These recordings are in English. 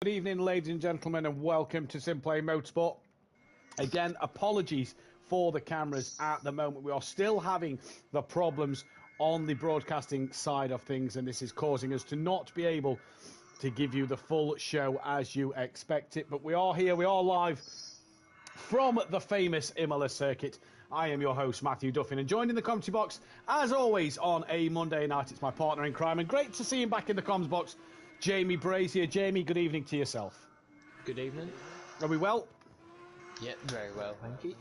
Good evening, ladies and gentlemen, and welcome to Simplay Motorsport. Again, apologies for the cameras at the moment. We are still having the problems on the broadcasting side of things, and this is causing us to not be able to give you the full show as you expect it. But we are here, we are live from the famous Imola circuit. I am your host, Matthew Duffin, and joined in the commentary box, as always, on a Monday night, it's my partner in crime, and great to see him back in the comms box, Jamie Brazier. Jamie, good evening to yourself. Good evening. Are we well? Yep, very well, thank you.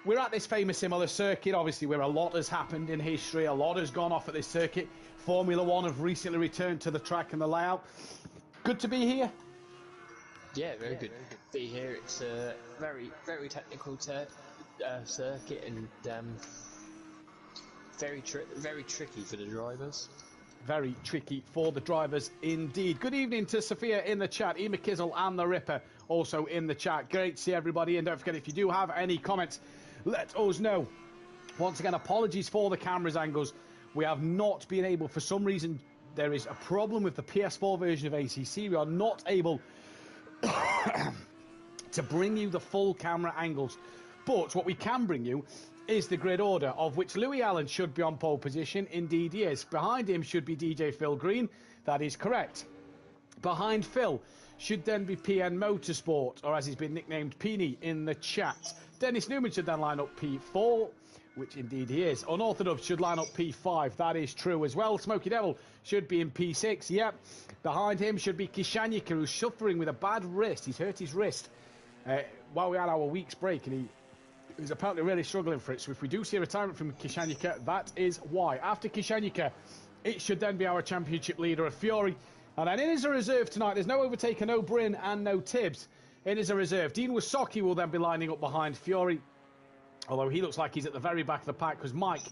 We're at this famous Imola circuit, obviously, where a lot has happened in history, a lot has gone off at this circuit. Formula One have recently returned to the track and the layout. Good to be here? Yeah, very good to be here. It's a very, very technical circuit and very tricky for the drivers. Very tricky for the drivers indeed. Good evening to Sophia in the chat, Ema Kizzle and the Ripper also in the chat. Great to see everybody, and don't forget, if you do have any comments, let us know. Once again, apologies for the camera's angles. We have not been able, for some reason, there is a problem with the PS4 version of ACC. We are not able to bring you the full camera angles. But what we can bring you is the grid order, of which Louis Allen should be on pole position. Indeed he is. Behind him should be DJ Phil Green. That is correct. Behind Phil should then be PN Motorsport, or as he's been nicknamed, Peony in the chat. Dennis Newman should then line up P4, which indeed he is. Unorthodox should line up P5. That is true as well. Smoky Devil should be in P6. Yep. Behind him should be Kishanyika, who's suffering with a bad wrist. He's hurt his wrist while we had our week's break, and he's apparently really struggling for it. So if we do see a retirement from Kishanyika, that is why. After Kishanyika, it should then be our championship leader of Fury. And then in as a reserve tonight, there's no overtaker, no Bryn and no Tibbs. In as a reserve, Dean Wasocki will then be lining up behind Fury, although he looks like he's at the very back of the pack, because Mike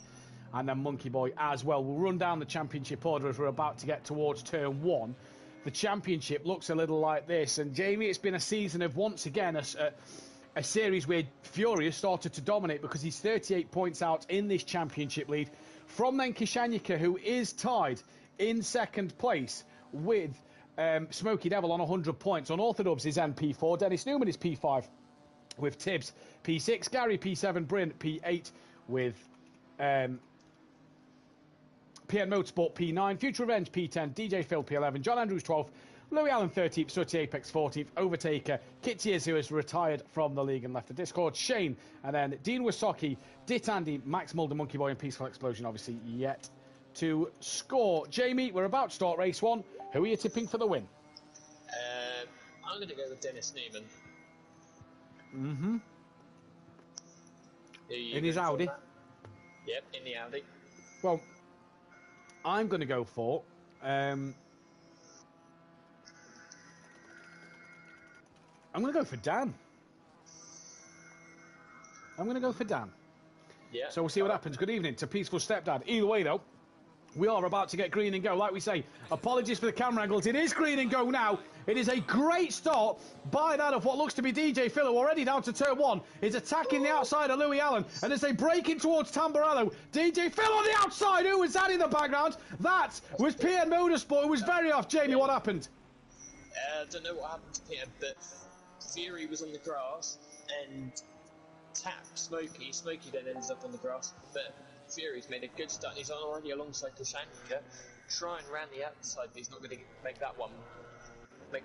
and then Monkey Boy as well will run down the championship order as we're about to get towards turn one. The championship looks a little like this, and Jamie, it's been a season of, once again, a series where Fury has started to dominate, because he's 38 points out in this championship lead from then Kishanyika, who is tied in second place with Smoky Devil on 100 points. Unorthodox is P4, Dennis Newman is P5 with Tibbs P6, Gary P7, Bryn P8 with PN Motorsport P9, Future Revenge P10, DJ Phil P11, John Andrews 12, Louis Allen 13th, Sooty Apex 14th, Overtaker, Kit Tears, who has retired from the league and left the Discord, Shane, and then Dean Wasocki, Dit Andy, Max Mulder, Monkey Boy, and Peaceful Explosion, obviously, yet to score. Jamie, we're about to start race one. Who are you tipping for the win? I'm going to go with Dennis Newman. Mm-hmm. In his Audi? Yep, in the Audi. Well, I'm going to go for... I'm going to go for Dan. Yeah. So we'll see what happens. Good evening to Peaceful Stepdad. Either way, though, we are about to get green and go. Like we say, apologies for the camera angles. It is green and go now. It is a great start by that of what looks to be DJ Phil, who already down to turn one, is attacking the outside of Louis Allen. And as they break in towards Tamburello, DJ Phil on the outside. Who was that in the background? That was PN Motorsport, who was very off. Jamie, what happened? I don't know what happened to PN, but Fury was on the grass and tapped Smokey. Smokey then ended up on the grass, but Fury's made a good start. He's already alongside Kishanyika, trying round the outside, but he's not going to make that one.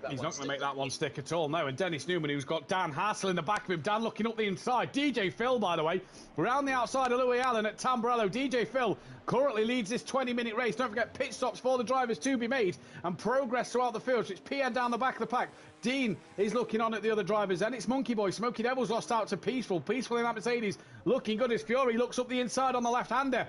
He's not going to make that one stick at all, no. And Dennis Newman, who's got Dan Hassel in the back of him. Dan looking up the inside. DJ Phil, by the way, around the outside of Louis Allen at Tamburello. DJ Phil currently leads this 20-minute race. Don't forget, pit stops for the drivers to be made and progress throughout the field. So it's PN down the back of the pack. Dean is looking on at the other drivers, and it's Monkey Boy. Smoky Devil's lost out to Peaceful. Peaceful in that Mercedes, looking good as Fury looks up the inside on the left-hander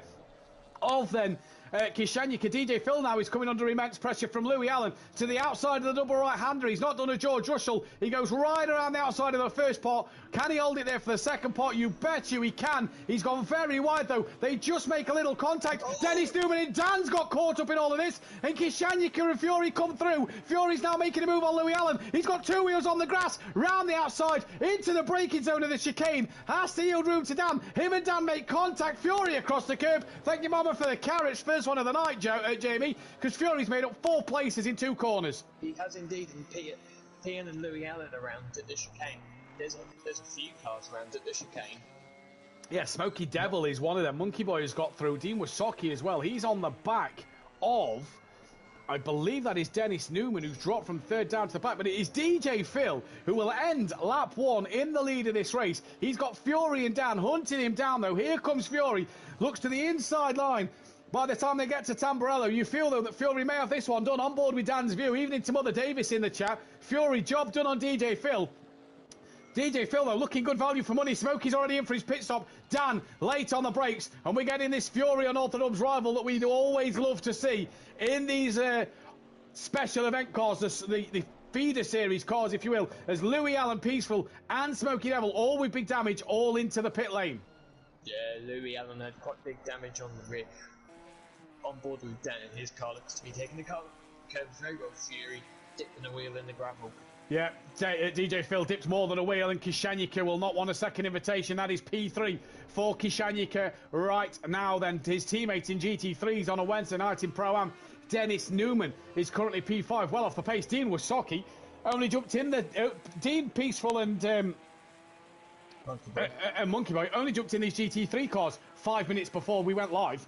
of then Kishanyika. DJ Phil now is coming under immense pressure from Louis Allen to the outside of the double right-hander. He's not done a George Russell. He goes right around the outside of the first part. Can he hold it there for the second part? You bet you he can. He's gone very wide, though. They just make a little contact. Dennis Newman and Dan's got caught up in all of this, and Kishanyika and Fury come through. Fury's now making a move on Louis Allen. He's got two wheels on the grass, round the outside, into the braking zone of the chicane. Has to yield room to Dan. Him and Dan make contact. Fury across the curb. Thank you, Mama, for the carrots. First one of the night, Jamie, because Fury's made up 4 places in 2 corners. He has indeed, and PN and Louis Allen around at the chicane. There's a few cars around at the chicane. Yeah, Smoky Devil is one of them. Monkey Boy has got through. Dean Wasocki as well. He's on the back of, I believe that is Dennis Newman, who's dropped from third down to the back. But it is DJ Phil who will end lap 1 in the lead of this race. He's got Fury and Dan hunting him down, though. Here comes Fury. Looks to the inside line. By the time they get to Tamburello, you feel, though, that Fury may have this one done. On board with Dan's view, even into Mother Davis in the chat. Fury, job done on DJ Phil. DJ Phil, though, looking good value for money. Smokey's already in for his pit stop. Dan, late on the brakes. And we're getting this Fury unorthodox rival that we always love to see in these special event cars, the feeder series cars, if you will, as Louis Allen, Peaceful, and Smoky Devil, all with big damage, all into the pit lane. Yeah, Louis Allen had quite big damage on the rear. On board with Dan, and his car looks to be taking the car. Curves very well. Fury dipping a wheel in the gravel. Yeah, DJ Phil dipped more than a wheel, and Kishanyika will not want a second invitation. That is P3 for Kishanyika right now. Then his teammate in GT3s on a Wednesday night in Pro-Am, Dennis Newman, is currently P5, well off the pace. Dean Wasocki only jumped in the Dean, Peaceful, and Monkey Boy only jumped in these GT3 cars 5 minutes before we went live.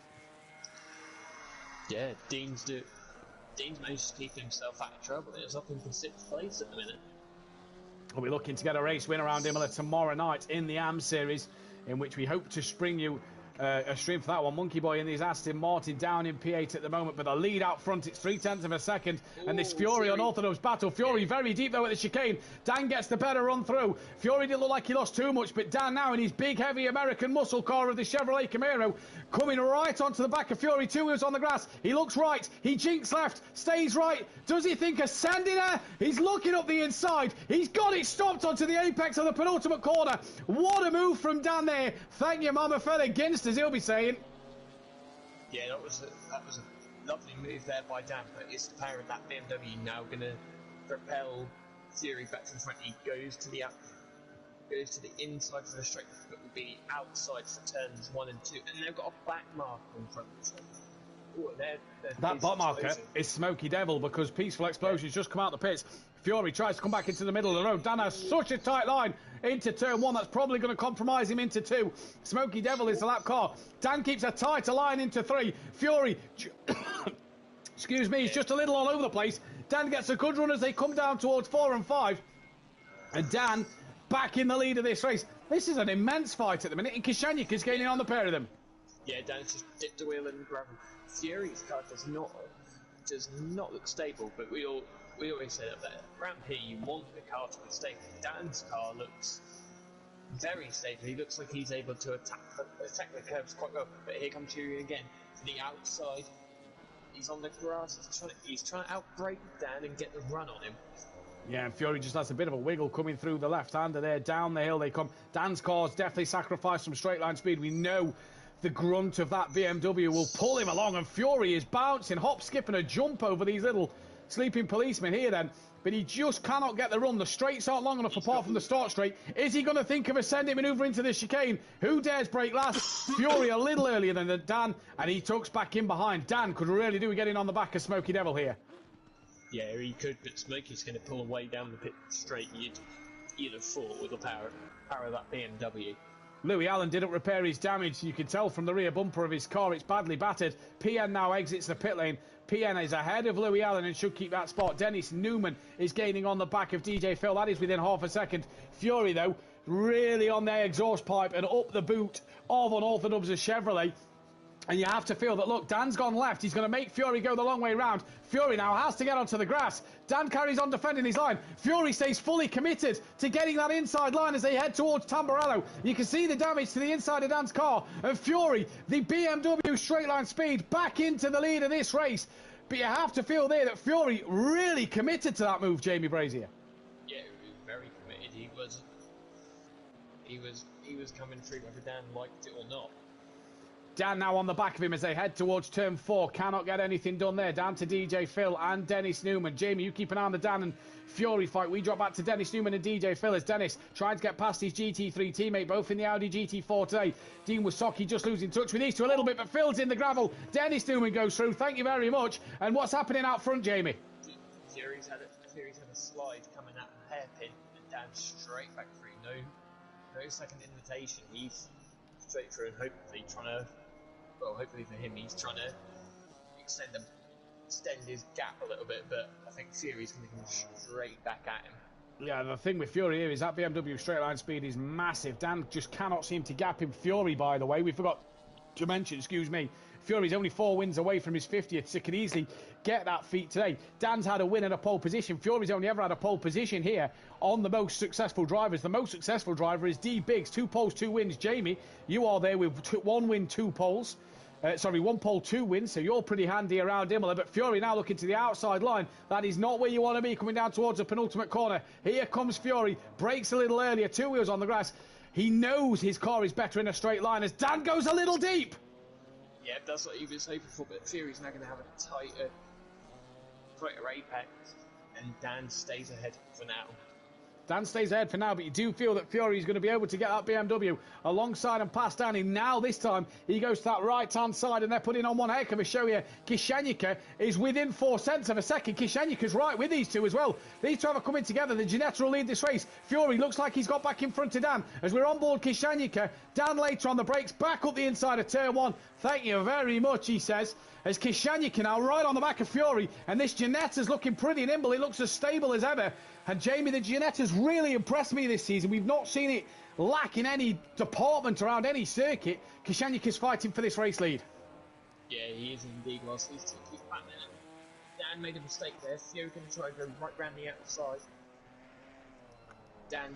Yeah, Dean's managed to keep himself out of trouble. It's up in 6th place at the minute. We'll be looking to get a race win around Imola tomorrow night in the AM Series, in which we hope to spring you a stream for that one. Monkey Boy in his Aston Martin down in P8 at the moment, but the lead out front, it's 0.3 of a second. And this Fury unorthodox battle. Fury very deep though at the chicane. Dan gets the better run through. Fury didn't look like he lost too much, but Dan now in his big heavy American muscle car of the Chevrolet Camaro, coming right onto the back of Fury. 2 wheels on the grass. He looks right. He jinks left. Stays right. Does he think a sending there? He's looking up the inside. He's got it stopped onto the apex of the penultimate corner. What a move from Dan there. Thank you, Mama Fella Ginst, as he'll be saying. Yeah, that was a lovely move there by Dan, but it's the power of that BMW now going to propel Fury back to the front. He goes to the inside for the straight, but will be outside for turns 1 and 2, and they've got a back marker in front of them. That bot marker is Smoky Devil, because Peaceful Explosion's just come out the pits. Fury tries to come back into the middle of the road. Dan has such a tight line into turn 1 that's probably going to compromise him into 2. Smoky Devil is the lap car. Dan keeps a tighter line into 3. Fury, excuse me, he's just a little all over the place. Dan gets a good run as they come down towards 4 and 5. And Dan back in the lead of this race. This is an immense fight at the minute, and Kishanyik is gaining on the pair of them. Yeah, Dan's just dipped the wheel in the gravel. Fury's car does not look stable, but we always say that around here you want the car to be stable. Dan's car looks very stable. He looks like he's able to attack the curves quite well. But here comes Fury again to the outside. He's on the grass. He's trying to outbrake Dan and get the run on him. Yeah, and Fury just has a bit of a wiggle coming through the left-hander there. Down the hill they come. Dan's car's definitely sacrificed some straight-line speed. We know the grunt of that BMW will pull him along, and Fury is bouncing, hop, skip, and a jump over these little sleeping policemen here then. But he just cannot get the run. The straights aren't long enough apart from the start straight. Is he going to think of a sending manoeuvre into the chicane? Who dares break last? Fury a little earlier than Dan, and he tucks back in behind. Dan could really do getting on the back of Smoky Devil here. Yeah, he could, but Smokey's going to pull away down the pit straight. You'd have thought with the power of that BMW. Louis Allen didn't repair his damage. You can tell from the rear bumper of his car it's badly battered. PN now exits the pit lane. PN is ahead of Louis Allen and should keep that spot. Dennis Newman is gaining on the back of DJ Phil. That is within half a second. Fury, though, really on their exhaust pipe and up the boot of unorthodox Chevrolet. And you have to feel that, look, Dan's gone left. He's going to make Fury go the long way round. Fury now has to get onto the grass. Dan carries on defending his line. Fury stays fully committed to getting that inside line as they head towards Tamburello. You can see the damage to the inside of Dan's car. And Fury, the BMW straight line speed, back into the lead of this race. But you have to feel there that Fury really committed to that move, Jamie Brazier. Yeah, he was very committed. He was coming through whether Dan liked it or not. Dan now on the back of him as they head towards turn 4. Cannot get anything done there. Down to DJ Phil and Dennis Newman. Jamie, you keep an eye on the Dan and Fury fight. We drop back to Dennis Newman and DJ Phil as Dennis trying to get past his GT3 teammate, both in the Audi GT4 today. Dean Wasocki just losing touch with these two a little bit, but Phil's in the gravel. Dennis Newman goes through. Thank you very much. And what's happening out front, Jamie? Fury's had a slide coming at hairpin and Dan straight back through. No second invitation. He's straight through and hopefully hopefully for him, he's trying to extend his gap a little bit, but I think Fury's going to come straight back at him. Yeah, the thing with Fury here is that BMW straight line speed is massive. Dan just cannot seem to gap him. Fury, by the way, we forgot to mention, Fury's only 4 wins away from his 50th, so can easily get that feat today. Dan's had a win and a pole position. Fury's only ever had a pole position here on the most successful drivers. The most successful driver is D Biggs, 2 poles, 2 wins. Jamie, you are there with 1 win, 2 poles. 1 pole, 2 wins, so you're pretty handy around Imola. But Fury now looking to the outside line. That is not where you want to be, coming down towards the penultimate corner. Here comes Fury, brakes a little earlier, 2 wheels on the grass. He knows his car is better in a straight line as Dan goes a little deep. Yeah, that's what he was hoping for, but Fury's now going to have a tighter apex, and Dan stays ahead for now. Dan stays ahead for now, but you do feel that Fury is going to be able to get that BMW alongside and past Danny. Now, this time, he goes to that right-hand side, and they're putting on one heck of a show here. Kishanyika is within 4 cents of a second. Kishanyika's right with these two as well. These two are coming together. The Ginetta will lead this race. Fury looks like he's got back in front of Dan. As we're on board Kishanyika, Dan later on the brakes, back up the inside of turn 1. Thank you very much, he says, as Kishanyika now right on the back of Fury, and this Ginetta's looking pretty nimble. It looks as stable as ever. And Jamie, the Ginetta's really impressed me this season. We've not seen it lack in any department around any circuit. Kishanyika's fighting for this race lead. Yeah, he is indeed. Whilst he's back there. Dan made a mistake there. Fury going to try to go right round the outside. Dan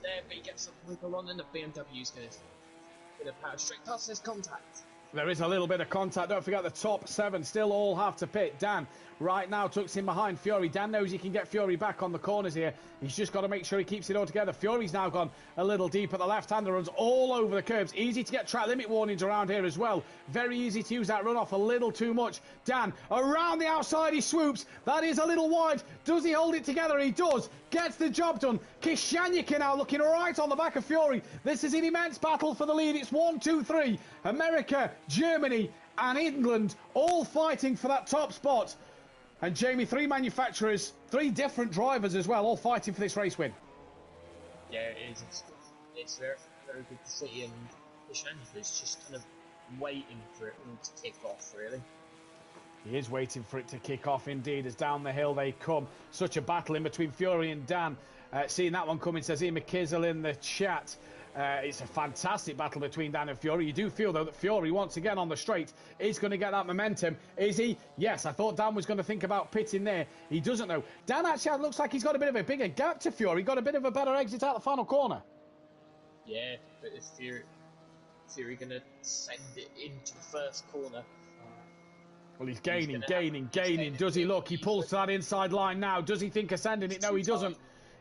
there, but he gets some wiggle on, and the BMW's going to power straight past his contact. There is a little bit of contact. Don't forget the top 7 still all have to pit. Dan right now tucks in behind Fury. Dan knows he can get Fury back on the corners here. He's just got to make sure he keeps it all together. Fury's now gone a little deep at the left-hander, runs all over the curbs. Easy to get track limit warnings around here as well. Very easy to use that runoff a little too much. Dan around the outside, he swoops. That is a little wide. Does he hold it together? He does. Gets the job done. Kishanyika now looking right on the back of Fury. This is an immense battle for the lead. It's 1, 2, 3. America, Germany and England all fighting for that top spot. And Jamie, 3 manufacturers, 3 different drivers as well, all fighting for this race win. Yeah, it is. It's very, very good to see, and Kishanyika's just kind of waiting for it all to kick off, really. He is waiting for it to kick off indeed, as down the hill they come. Such a battle in between Fury and Dan. Seeing that one coming, says Ian McKizzle in the chat. It's a fantastic battle between Dan and Fury. You do feel, though, that Fury, once again on the straight, is going to get that momentum. Is he? Yes, I thought Dan was going to think about pitting there. He doesn't, though. Dan actually looks like he's got a bit of a bigger gap to Fury. Got a bit of a better exit out the final corner. Yeah, but is Fury going to send it into the first corner? Well, he's gaining. Does he look? He pulls to that inside line now. Does he think of sending it? No, he doesn't.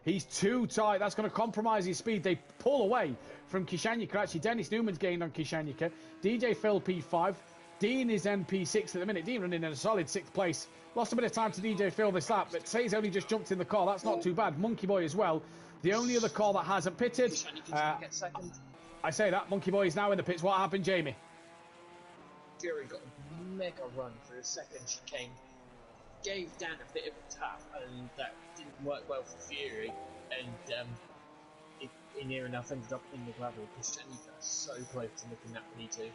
He's too tight. That's going to compromise his speed. They pull away from Kishanyika. Actually, Dennis Newman's gained on Kishanyika. DJ Phil P5. Dean is NP6 at the minute. Dean running in a solid 6th place. Lost a bit of time to DJ Phil this lap, but say he's only just jumped in the car. That's not too bad. Monkey Boy as well. The only other car that hasn't pitted. Get second. I say that. Monkey Boy is now in the pits. What happened, Jamie? Fury got a mega run for a second chicane. Gave Dan a bit of a tap, and that didn't work well for Fury, and he near enough ended up in the gravel. Kishanyika so close to looking at P2.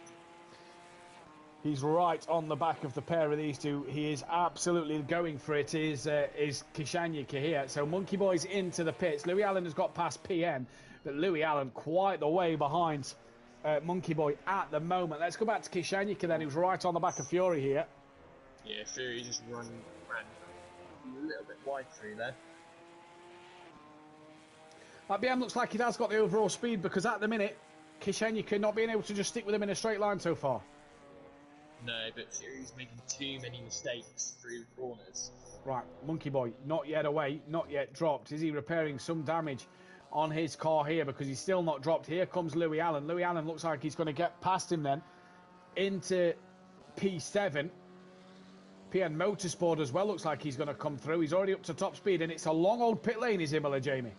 He's right on the back of the pair of these two. He is absolutely going for it. Is Kishanyika here? So Monkey Boy's into the pits. Louis Allen has got past PN, but Louis Allen quite the way behind Monkey Boy at the moment. Let's go back to Kishanyika then, who's right on the back of Fury here. Yeah, Fury just ran a little bit wide through there. That BM looks like it has got the overall speed, because at the minute, Kishanyika not being able to just stick with him in a straight line so far. No, but Fury's making too many mistakes through corners. Right, Monkey Boy, not yet away, not yet dropped. Is he repairing some damage on his car here, because he's still not dropped? Here comes Louis Allen. Louis Allen looks like he's going to get past him then into P7. PN Motorsport as well looks like he's going to come through. He's already up to top speed, and it's a long old pit lane, is Imola, Jamie?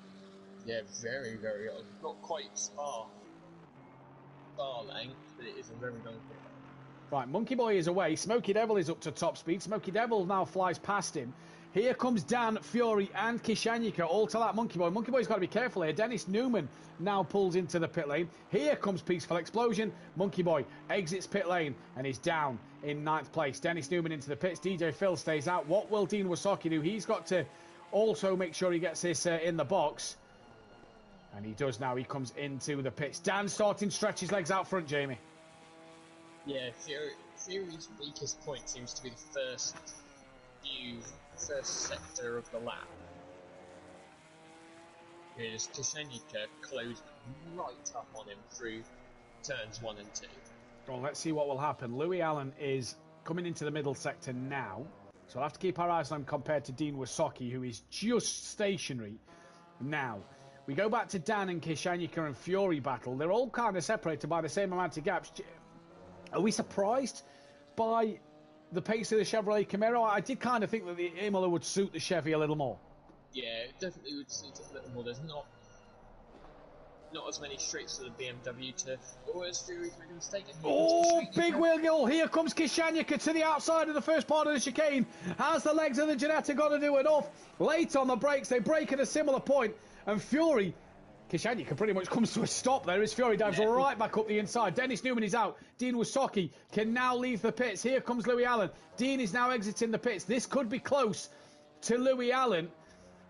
Yeah, very, very old. Not quite spa length, but it is a very long pit lane. Right, Monkey Boy is away. Smoky Devil is up to top speed. Smoky Devil now flies past him. Here comes Dan, Fury and Kishanyika all to that Monkey Boy. Monkey Boy's got to be careful here. Dennis Newman now pulls into the pit lane. Here comes Peaceful Explosion. Monkey Boy exits pit lane and is down in 9th place. Dennis Newman into the pits. DJ Phil stays out. What will Dean Wasaki do? He's got to also make sure he gets this in the box. And he does now. He comes into the pits. Dan starting to stretch his legs out front, Jamie. Yeah, Fury's weakest point seems to be the first sector of the lap. Because Kishanyika closed right up on him through turns 1 and 2. Well, let's see what will happen. Louis Allen is coming into the middle sector now. So we'll have to keep our eyes on him compared to Dean Wasaki, who is just stationary now. We go back to Dan and Kishanyika and Fury battle. They're all kind of separated by the same amount of gaps. Are we surprised by the pace of the Chevrolet Camaro? I did kind of think that the Imola would suit the Chevy a little more. Yeah, it definitely would suit it a little more. There's not as many streets for the BMW to... Oh, as Fury's made a mistake. Oh, big wheel! Here comes Kishanyika to the outside of the first part of the chicane. Has the legs of the Ginetta got to do enough? Late on the brakes, they brake at a similar point, and Fury... Kishanyika pretty much comes to a stop there as Fury dives right back up the inside. Dennis Newman is out. Dean Wasaki can now leave the pits. Here comes Louis Allen. Dean is now exiting the pits. This could be close to Louis Allen.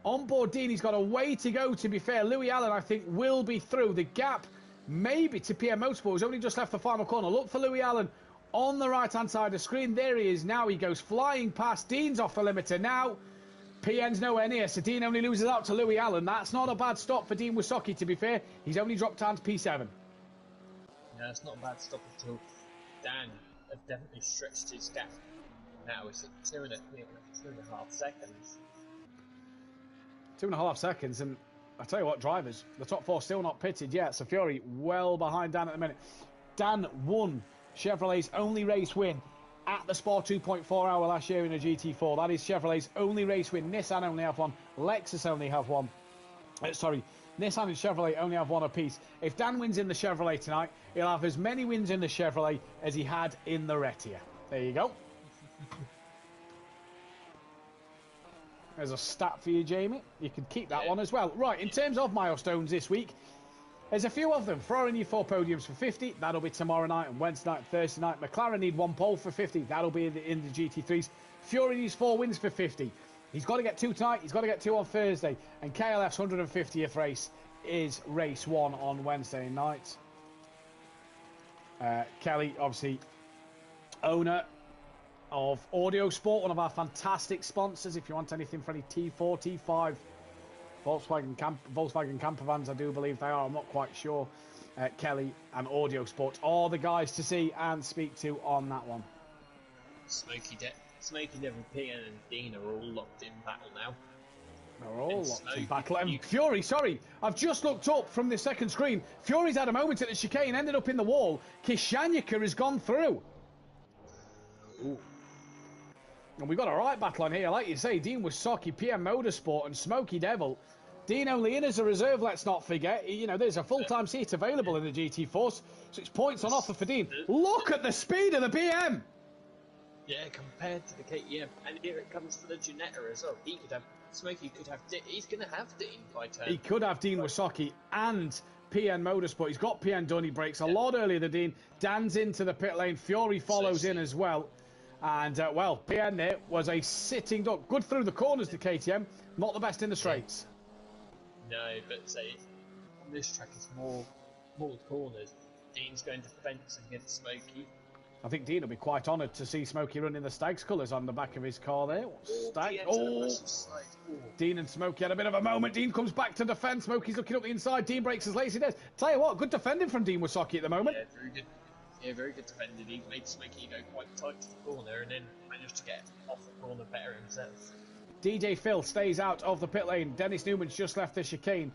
On board Dean, he's got a way to go, to be fair. Louis Allen, I think, will be through. The gap, maybe, to PM Motorsport, who's only just left the final corner. Look for Louis Allen on the right-hand side of the screen. There he is now. He goes flying past. Dean's off the limiter now. PN's nowhere near, so Dean only loses out to Louis Allen. That's not a bad stop for Dean Wasaki, to be fair. He's only dropped down to P7. Yeah, it's not a bad stop until Dan has definitely stretched his gap. Now it's at 2.5 seconds. 2.5 seconds, and I tell you what, drivers, the top 4 still not pitted yet, so Fury well behind Dan at the minute. Dan won Chevrolet's only race win at the Spa 2.4 hour last year in a GT4. That is Chevrolet's only race win. Nissan only have one. Lexus only have one. Nissan and Chevrolet only have one apiece. If Dan wins in the Chevrolet tonight, he'll have as many wins in the Chevrolet as he had in the Retia. There you go. There's a stat for you, Jamie. You can keep that one as well. Right, in terms of milestones this week, there's a few of them. Ferrari need 4 podiums for 50. That'll be tomorrow night and Wednesday night and Thursday night. McLaren need 1 pole for 50. That'll be in the GT3s. Fury needs 4 wins for 50. He's got to get 2 tonight. He's got to get 2 on Thursday. And KLF's 150th race is race 1 on Wednesday night. Kelly, obviously, owner of Audio Sport, one of our fantastic sponsors. If you want anything for any T4, T5, Volkswagen camper vans, I do believe they are. I'm not quite sure. Kelly and Audio Sport are the guys to see and speak to on that one. Smokey Devil, PN and Dean are all locked in battle now. They're all locked in battle. And Fury, sorry, I've just looked up from the second screen. Fury's had a moment at the chicane, ended up in the wall. Kishanyika has gone through. Ooh. And we've got a right battle on here, like you say. Dean Wasaki, PM Motorsport, and Smokey Devil. Dean only in as a reserve, let's not forget. You know, there's a full-time seat available in the GT4, so it's points on offer for Dean. Look at the speed of the PM! Yeah, compared to the KTM. And here it comes for the Ginetta as well. Smokey could have... He's going to have Dean by turn. He could have Dean Wasaki and PN Motorsport. He's got PN done. He breaks a lot earlier than Dean. Dan's into the pit lane. Fury follows in as well. And, well, PN there was a sitting duck. Good through the corners, the KTM. Not the best in the straights. No, but say on this track it's more corners. Dean's going to fence against Smokey. I think Dean will be quite honoured to see Smokey running the Stags colours on the back of his car there. Dean and Smokey had a bit of a moment. Dean comes back to defend. Smokey's looking up the inside. Dean breaks his lacy days. Tell you what, good defending from Dean Wasaki at the moment. Yeah, very good. Yeah, very good defending. He made Smokey go quite tight to the corner and then managed to get off the corner better himself. DJ Phil stays out of the pit lane. Dennis Newman's just left the chicane.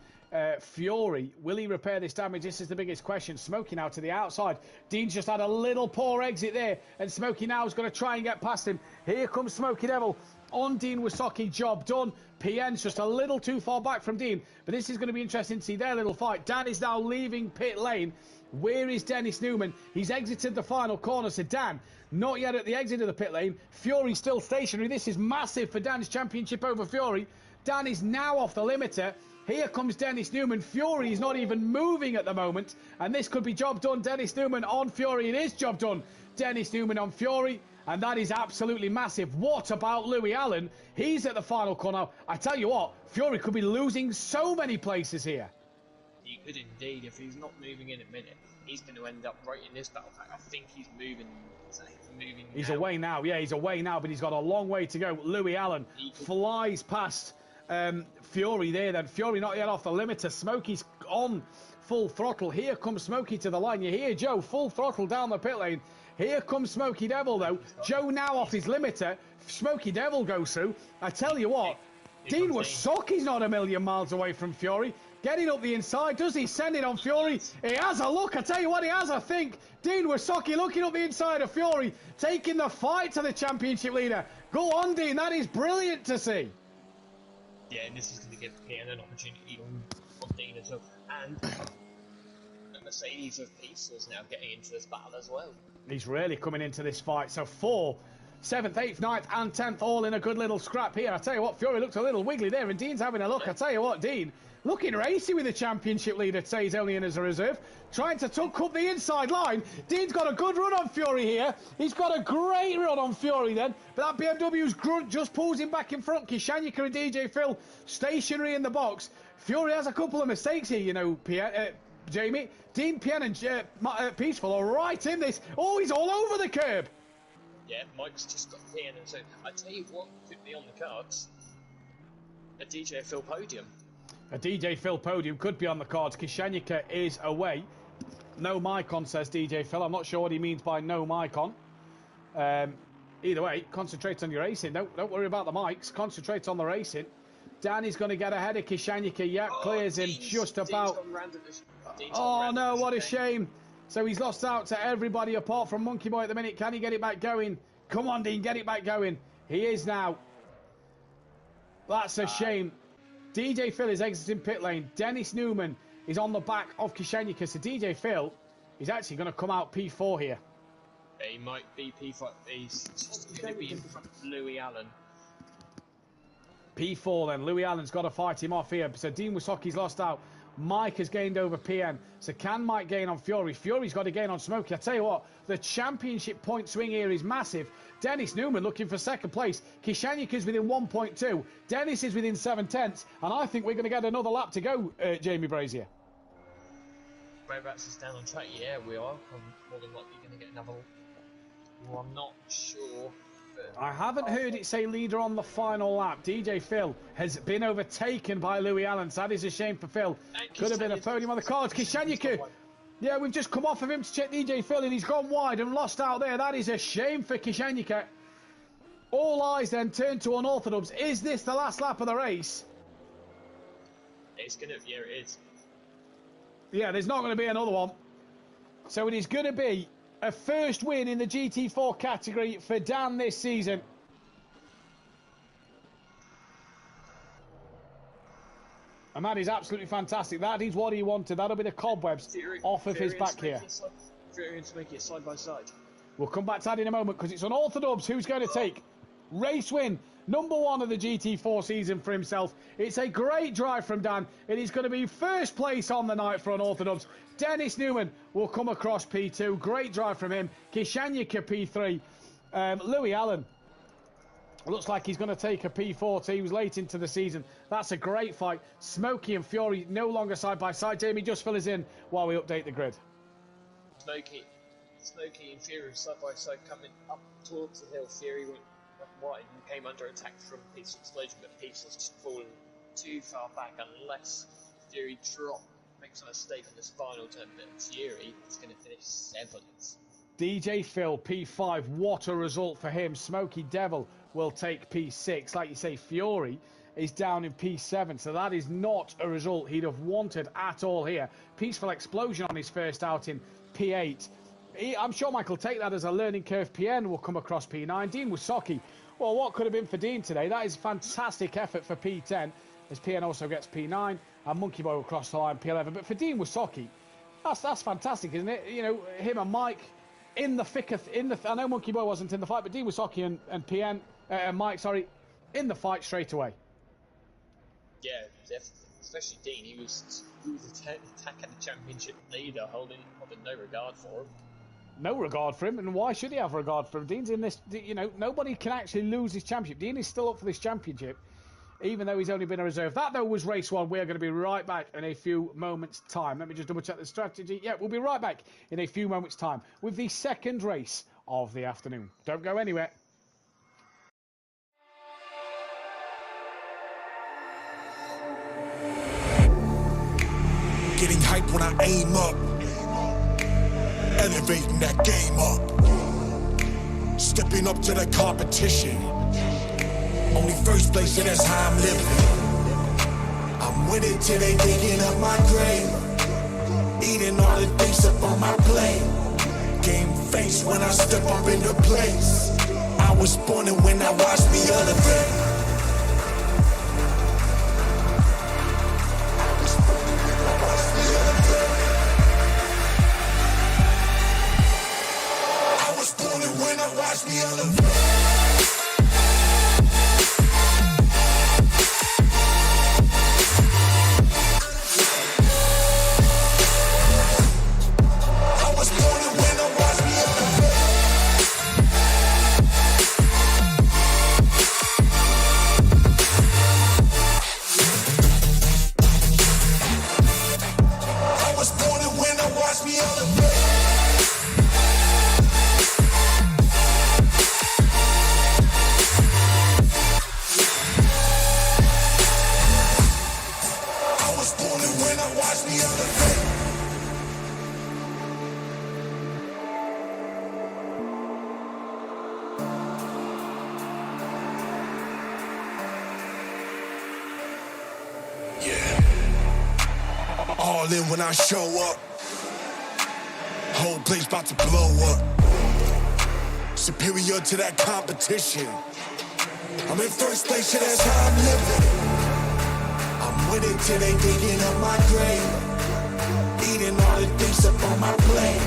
Fury, will he repair this damage? This is the biggest question. Smokey now to the outside. Dean's just had a little poor exit there, and Smokey now is going to try and get past him. Here comes Smokey Devil. on Dean Wysocki, job done. PN's just a little too far back from Dean, but this is going to be interesting to see their little fight. Dan is now leaving pit lane. Where is Dennis Newman? He's exited the final corner, so Dan, not yet at the exit of the pit lane. Fury still stationary. This is massive for Dan's championship over Fury. Dan is now off the limiter. Here comes Dennis Newman. Fury is not even moving at the moment, and this could be job done. Dennis Newman on Fury. It is job done. Dennis Newman on Fury. And that is absolutely massive. What about Louis Allen? He's at the final corner. I tell you what, Fury could be losing so many places here. He could indeed. If he's not moving in a minute, he's going to end up right in this battle pack. I think he's moving. He's away now. Yeah, he's away now, but he's got a long way to go. Louis Allen flies past Fury there. Then Fury not yet off the limiter. Smokey's on full throttle. Here comes Smokey to the line. You hear Joe full throttle down the pit lane. Here comes Smokey Devil, though. Joe now off his limiter. Smokey Devil goes through. I tell you what, Dean Wysocki's not a million miles away from Fury. Getting up the inside. Does he send it on Fury? He has a look. I tell you what, he has a think. Dean Wysocki looking up the inside of Fury, taking the fight to the championship leader. Go on, Dean. That is brilliant to see. Yeah, and this is going to give PN an opportunity on Dean as well. And Mercedes of Peace is now getting into this battle as well. He's really coming into this fight. So 4, 7th, 8th, 9th and 10th all in a good little scrap here. I tell you what, Fury looked a little wiggly there, and Dean's having a look. I tell you what, Dean looking racy with the championship leader. Say he's only in as a reserve, trying to tuck up the inside line. Dean's got a good run on Fury here. He's got a great run on Fury then, but that BMW's grunt just pulls him back in front. Kishanyika and DJ Phil stationary in the box. Fury has a couple of mistakes here, you know, Jamie. Dean, PN and Peaceful are right in this. Oh, he's all over the curb. Yeah, Mike's just got PN, and so I tell you what could be on the cards. A DJ Phil podium. A DJ Phil podium could be on the cards. Kishanyika is away. No mic on, says DJ Phil. I'm not sure what he means by no mic on. Either way, concentrate on your racing. Don't worry about the mics. Concentrate on the racing. Danny's going to get ahead of Kishanyika. Yeah, clears him just about. Oh no, what a shame. So he's lost out to everybody apart from Monkey Boy at the minute. Can he get it back going? Come on, Dean, get it back going. He is now. That's a shame. DJ Phil is exiting pit lane. Dennis Newman is on the back of Kishanyika. So DJ Phil is actually going to come out P4 here. He might be P5. He's just going to be in front of Louis Allen. P4 then. Louis Allen's got to fight him off here. So Dean Wysocki's lost out. Mike has gained over PN. So can Mike gain on Fury? Fury's got to gain on Smokey. I tell you what, the championship point swing here is massive. Dennis Newman looking for second place. Kishanyika's within 1.2. Dennis is within 7/10. And I think we're going to get another lap to go, Jamie Brazier. Whereabouts is down on track? Yeah, we are. I'm more than likely going to get another. Well, I'm not sure. I haven't heard it say leader on the final lap. DJ Phil has been overtaken by Louis Allen. So that is a shame for Phil. Could have been a podium on the cards. Kishanyika. Yeah, we've just come off of him to check DJ Phil, and he's gone wide and lost out there. That is a shame for Kishanyika. All eyes then turn to Unorthodox. Is this the last lap of the race? It's going to, yeah, it is. Yeah, there's not going to be another one. So it is going to be a first win in the GT4 category for Dan this season. And that is absolutely fantastic. That is what he wanted. That'll be the cobwebs off of his back here. Fury to make it side by side. We'll come back to that in a moment because it's Unorthodox who's going to take race win #1 of the GT4 season for himself. It's a great drive from Dan. It is going to be first place on the night for Unorthodox. Dennis Newman will come across P2. Great drive from him. Kishanyika P3. Louis Allen looks like he's going to take a P4. He was late into the season. That's a great fight. Smokey and Fury no longer side by side. Jamie, just fill us in while we update the grid. Smokey and Fury side by side coming up towards the hill. Fury went wide and came under attack from Peace's explosion, but Peace has just fallen too far back unless Fury makes a mistake on this final turn. But Fury is going to finish 7th. DJ Phil P5, what a result for him. Smokey Devil will take P6. Like you say, Fury is down in P7, so that is not a result he'd have wanted at all here. Peaceful Explosion on his first outing, P8. I'm sure Mike will take that as a learning curve. PN will come across P9. Dean Wysocki Well, what could have been for Dean today? That is fantastic effort for P10, as PN also gets P9, and Monkey Boy will cross the line P11. But for Dean Wasocki, that's fantastic, isn't it? You know, him and Mike in the thick of, I know Monkey Boy wasn't in the fight, but Dean Wasocki and PN, Mike, sorry, in the fight straight away. Yeah, definitely. Especially Dean, he was attacking the championship leader, holding no regard for him. No regard for him, and why should he have regard for him? Dean's in this, you know, nobody can actually lose his championship. Dean is still up for this championship, even though he's only been a reserve. That, though, was race one. We're going to be right back in a few moments' time. Let me just double check the strategy. Yeah, we'll be right back in a few moments' time with the second race of the afternoon. Don't go anywhere. Getting hyped when I aim up, elevating that game up, stepping up to the competition. Only first place, and that's how I'm living. I'm winning till they digging up my grave, eating all the things up on my plate. Game face when I step up into place. I was born and when I watched me elevate. Watch me elevate. I was born to win, watch me elevate. I was born to win, watch me elevate. All in when I show up, whole place about to blow up. Superior to that competition. I'm in first place, yeah, that's how I'm living. I'm winning till they digging up my grave, eating all the things up on my plate.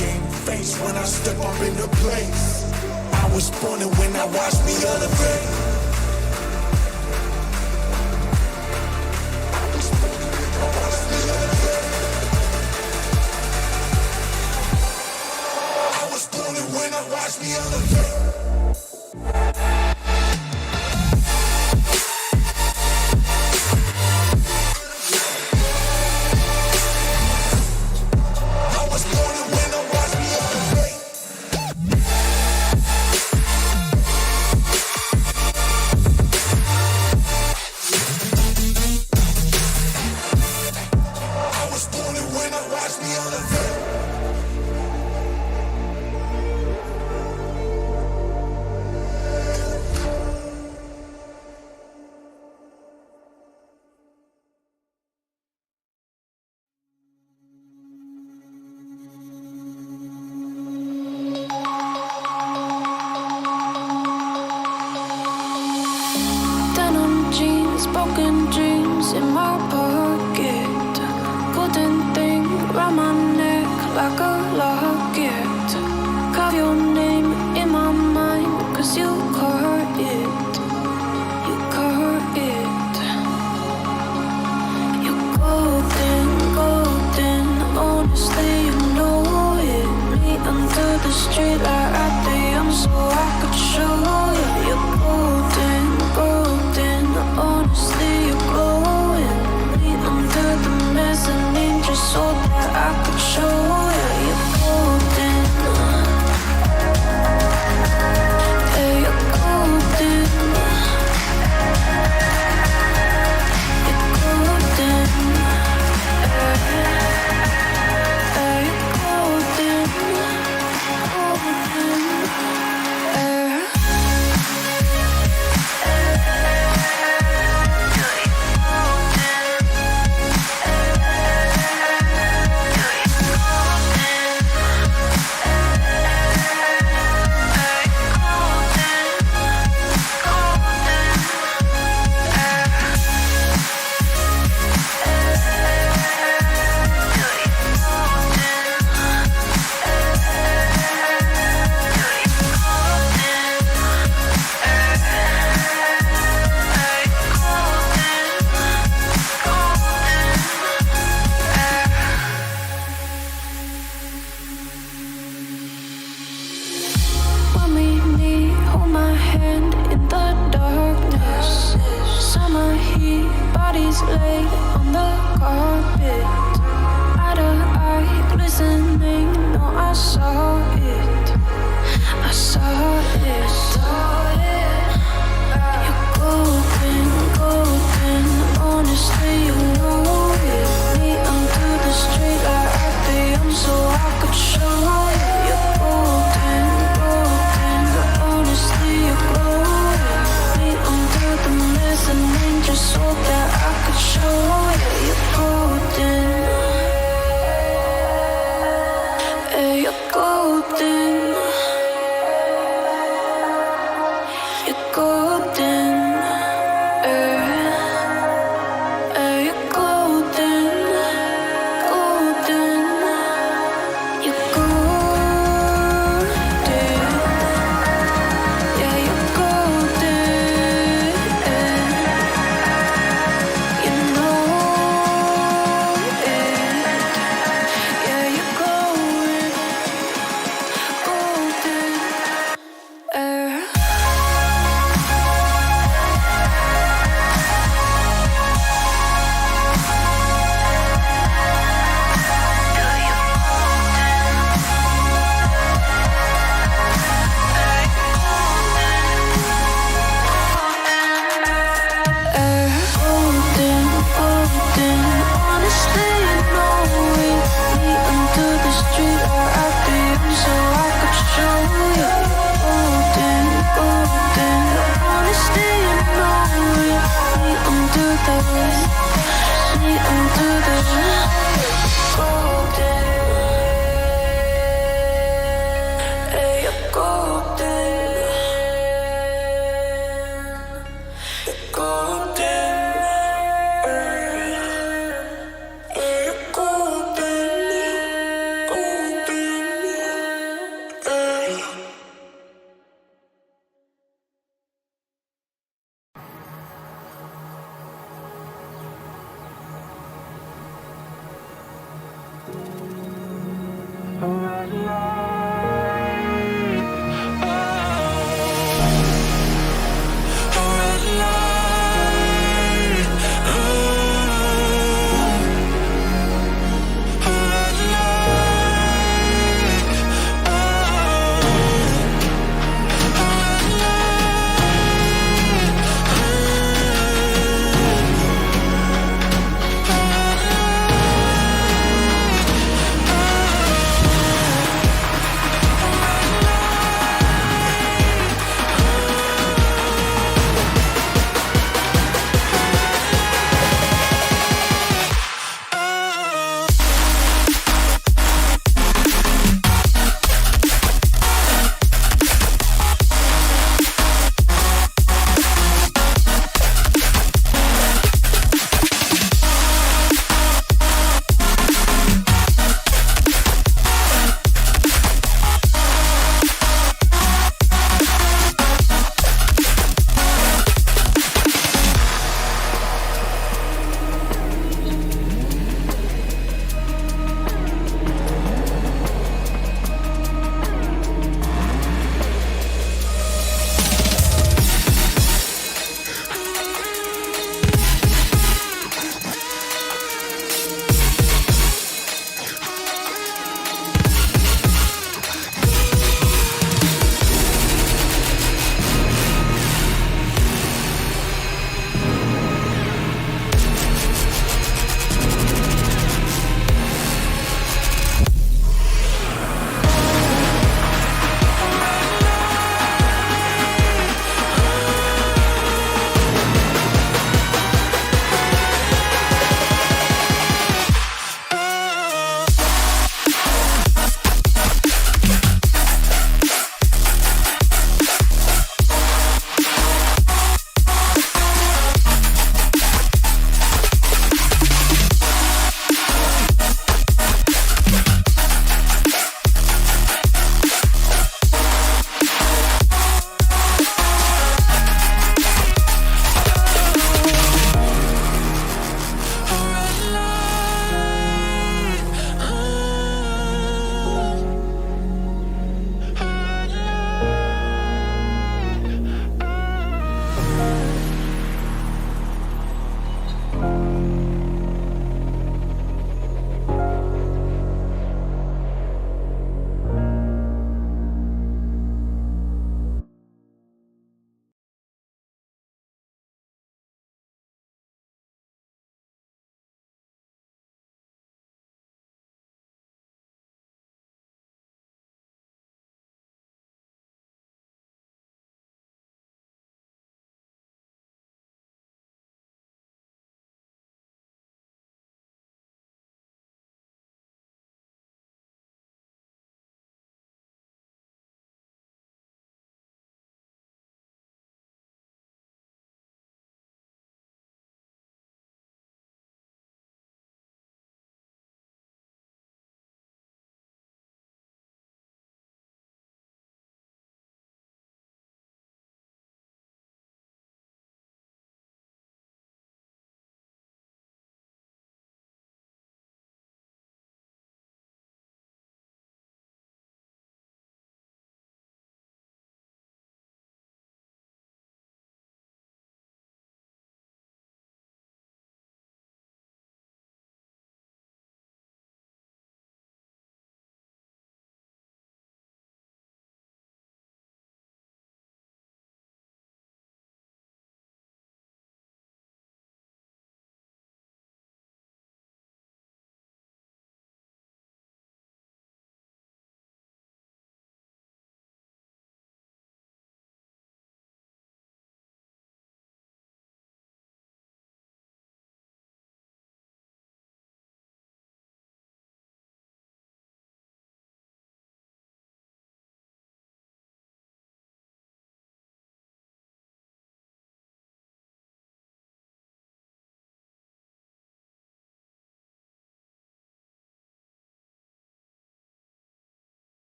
Game face when I step up into place. I was born and when I watch me elevate. Watch me elevate. I was born to win, watch me elevate. I was born to win, watch me elevate. Broken dreams in my pocket, golden thing round my neck like a locket. Carve your name in my mind, cause you caught it, you caught it. You're golden, golden, honestly you know it. Me under the street like at the young so I could show you. You're golden, golden, honestly you're glowing. Me under the mezzanine just so that I could show you. You're golden, yeah, you're hand in the darkness. Summer heat, bodies lay on the carpet. Eye to eye, glistening, no, I saw it. I saw it. You're golden, golden, honestly you know it. Me under the street like I am so I could show you. You're golden, golden, honestly you're glowing. Me under the mezzanine just so that I could show you. You're golden.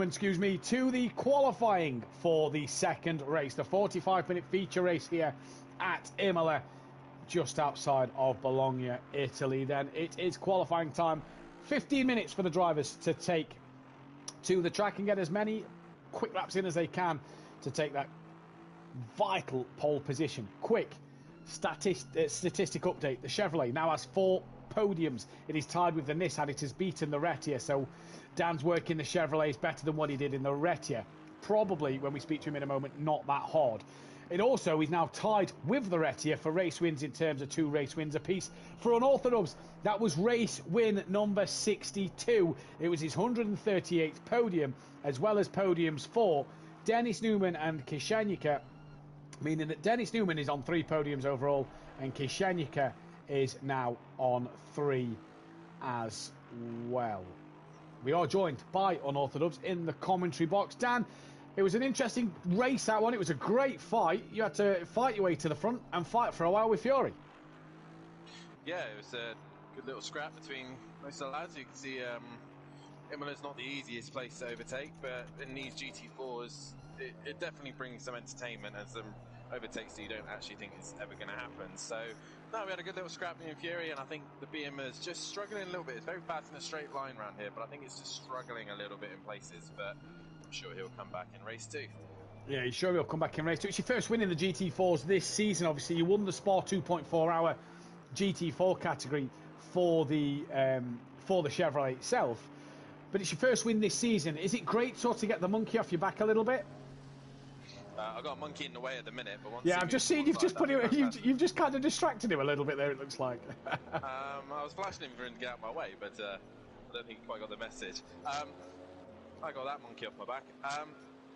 Excuse me, to the qualifying for the second race, the 45-minute feature race here at Imola, just outside of Bologna, Italy. Then it is qualifying time. 15 minutes for the drivers to take to the track and get as many quick laps in as they can to take that vital pole position. Quick statistic update. The Chevrolet now has 4 podiums. It is tied with the Nissan. It has beaten the Retia, so Dan's work in the Chevrolet is better than what he did in the Retia. Probably, when we speak to him in a moment, not that hard. It also is now tied with the Retia for race wins in terms of 2 race wins apiece. For Unorthodox, that was race win number 62. It was his 138th podium, as well as podiums for Dennis Newman and Kishanika, meaning that Dennis Newman is on 3 podiums overall, and Kishanika is now on 3 as well. We are joined by Unorthodox in the commentary box. Dan, it was an interesting race, that one. It was a great fight. You had to fight your way to the front and fight for a while with Fury. Yeah, it was a good little scrap between most of the lads. You can see Imola's not the easiest place to overtake, but in these GT4s, it definitely brings some entertainment and some overtakes that you don't actually think is ever going to happen. So, no, we had a good little scrap in Fury, and I think the BM is just struggling a little bit. It's very fast in a straight line around here, but I think it's just struggling a little bit in places, but I'm sure he'll come back in race 2. Yeah, he's sure he'll come back in race 2. It's your first win in the GT4s this season, obviously. You won the Sport 2.4 hour GT4 category for the Chevrolet itself, but it's your first win this season. Is it great sort of get the monkey off your back a little bit? I've got a monkey in the way at the minute, but once I've just seen you've just put him. You've just kind of distracted him a little bit there. It looks like. I was flashing him for him to get out of my way, but I don't think he quite got the message. I got that monkey off my back.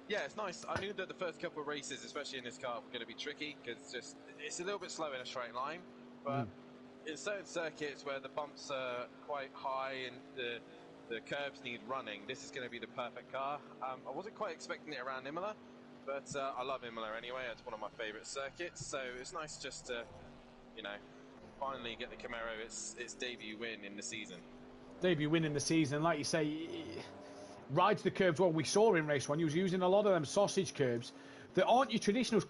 Yeah, it's nice. I knew that the first couple of races, especially in this car, were going to be tricky because it's a little bit slow in a straight line. But in certain circuits where the bumps are quite high and the curbs need running, this is going to be the perfect car. I wasn't quite expecting it around Imola. But I love Imola anyway. It's one of my favourite circuits, so it's nice just to, finally get the Camaro its debut win in the season. Debut win in the season, like you say, he rides the curbs well. We saw in race 1, he was using a lot of them sausage curbs that aren't your traditional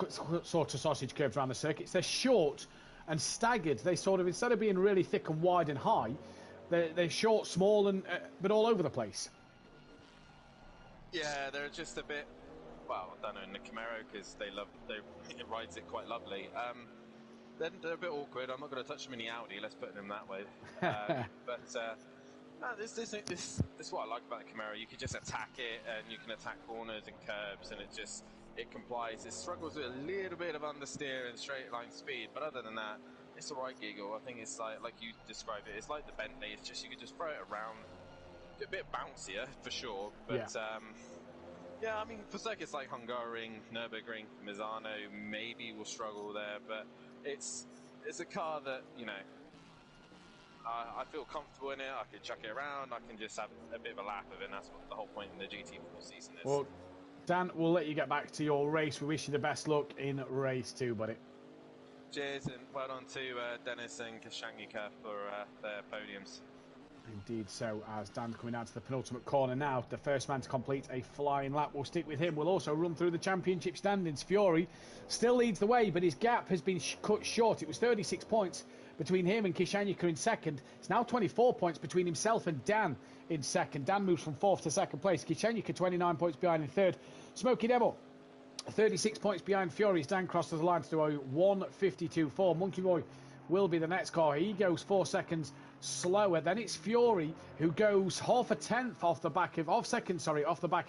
sort of sausage curbs around the circuits. They're short and staggered. They sort of, instead of being really thick and wide and high, they're short, small, and but all over the place. Yeah, they're just a bit. Well, I don't know in the Camaro because it rides it quite lovely. Then they're a bit awkward. I'm not going to touch them in the Audi. Let's put them that way. No, this is what I like about the Camaro. You can just attack it, and you can attack corners and curbs, and it complies. It struggles with a little bit of understeer and straight line speed, but other than that, it's the right giggle. I think it's like you described it. It's like the Bentley. It's just you can just throw it around. A bit bouncier for sure, but. Yeah, I mean, for circuits like Hungaroring, Nürburgring, Misano, maybe will struggle there, but it's a car that, I feel comfortable in it. I can chuck it around. I can just have a bit of a laugh of it, and that's what the whole point in the GT4 season is. Well, Dan, we'll let you get back to your race. We wish you the best luck in race 2, buddy. Cheers, and well done to Dennis and Kashanika for their podiums. Indeed so, as Dan's coming down to the penultimate corner now. The first man to complete a flying lap will stick with him. We'll also run through the championship standings. Fury still leads the way, but his gap has been cut short. It was 36 points between him and Kishanika in second. It's now 24 points between himself and Dan in second. Dan moves from 4th to 2nd place. Kishanika 29 points behind in 3rd. Smoky Devil 36 points behind Fury as Dan crosses the line to do a 1:52.4. Monkey Boy will be the next car. He goes 4 seconds slower. Then it's Fury who goes half a tenth off the back of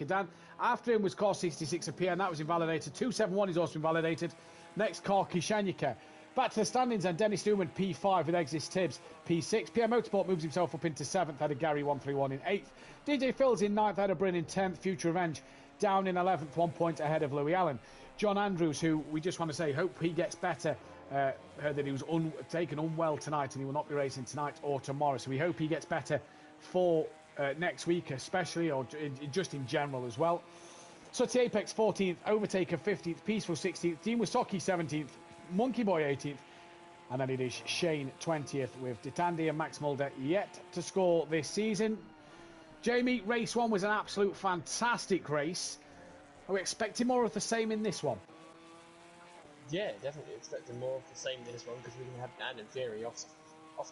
Dan. After him was car 66 of PM, that was invalidated. 271 is also invalidated. Next car Kishanika. Back to the standings and Dennis Newman P5 with Exis Tibbs P6. PM Motorsport moves himself up into 7th, had a Gary 131 in 8th. DJ Phil's in 9th, had a Bryn in 10th. Future Revenge down in 11th, 1 point ahead of Louis Allen. John Andrews, who we just want to say hope he gets better. Heard that he was taken unwell tonight and he will not be racing tonight or tomorrow, so we hope he gets better for next week especially, or just in general as well. So to Apex 14th, Overtaker 15th, Peaceful 16th, Dean Wasocki 17th, Monkey Boy 18th, and then it is Shane 20th with Ditandi and Max Mulder yet to score this season. Jamie, race 1 was an absolute fantastic race. Are we expecting more of the same in this one? Yeah, definitely expecting more of the same in this one because we can have Dan and Fury off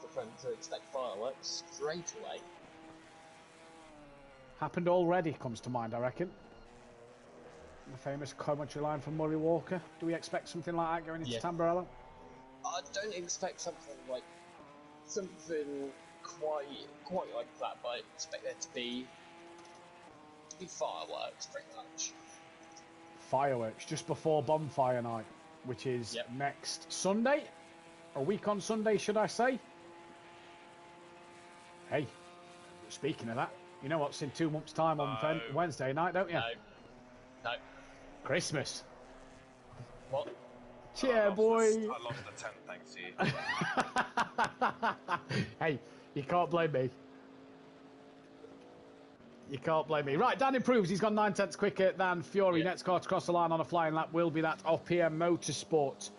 the front, so expect fireworks straight away. Happened already comes to mind, I reckon. The famous commentary line from Murray Walker. Do we expect something like that going into Tamburello? I don't expect something quite like that, but I expect there to be fireworks, pretty much. Fireworks just before bonfire night, which is next Sunday, a week on Sunday, should I say? Hey, speaking of that, you know what's in 2 months' time on Wednesday night, don't you? No. Christmas. What? Yeah, boy. I lost the tent, thanks to you. Hey, you can't blame me. You can't blame me. Right, Dan improves. He's gone 9/10 quicker than Fury. Next car to cross the line on a flying lap will be that of PM Motorsport.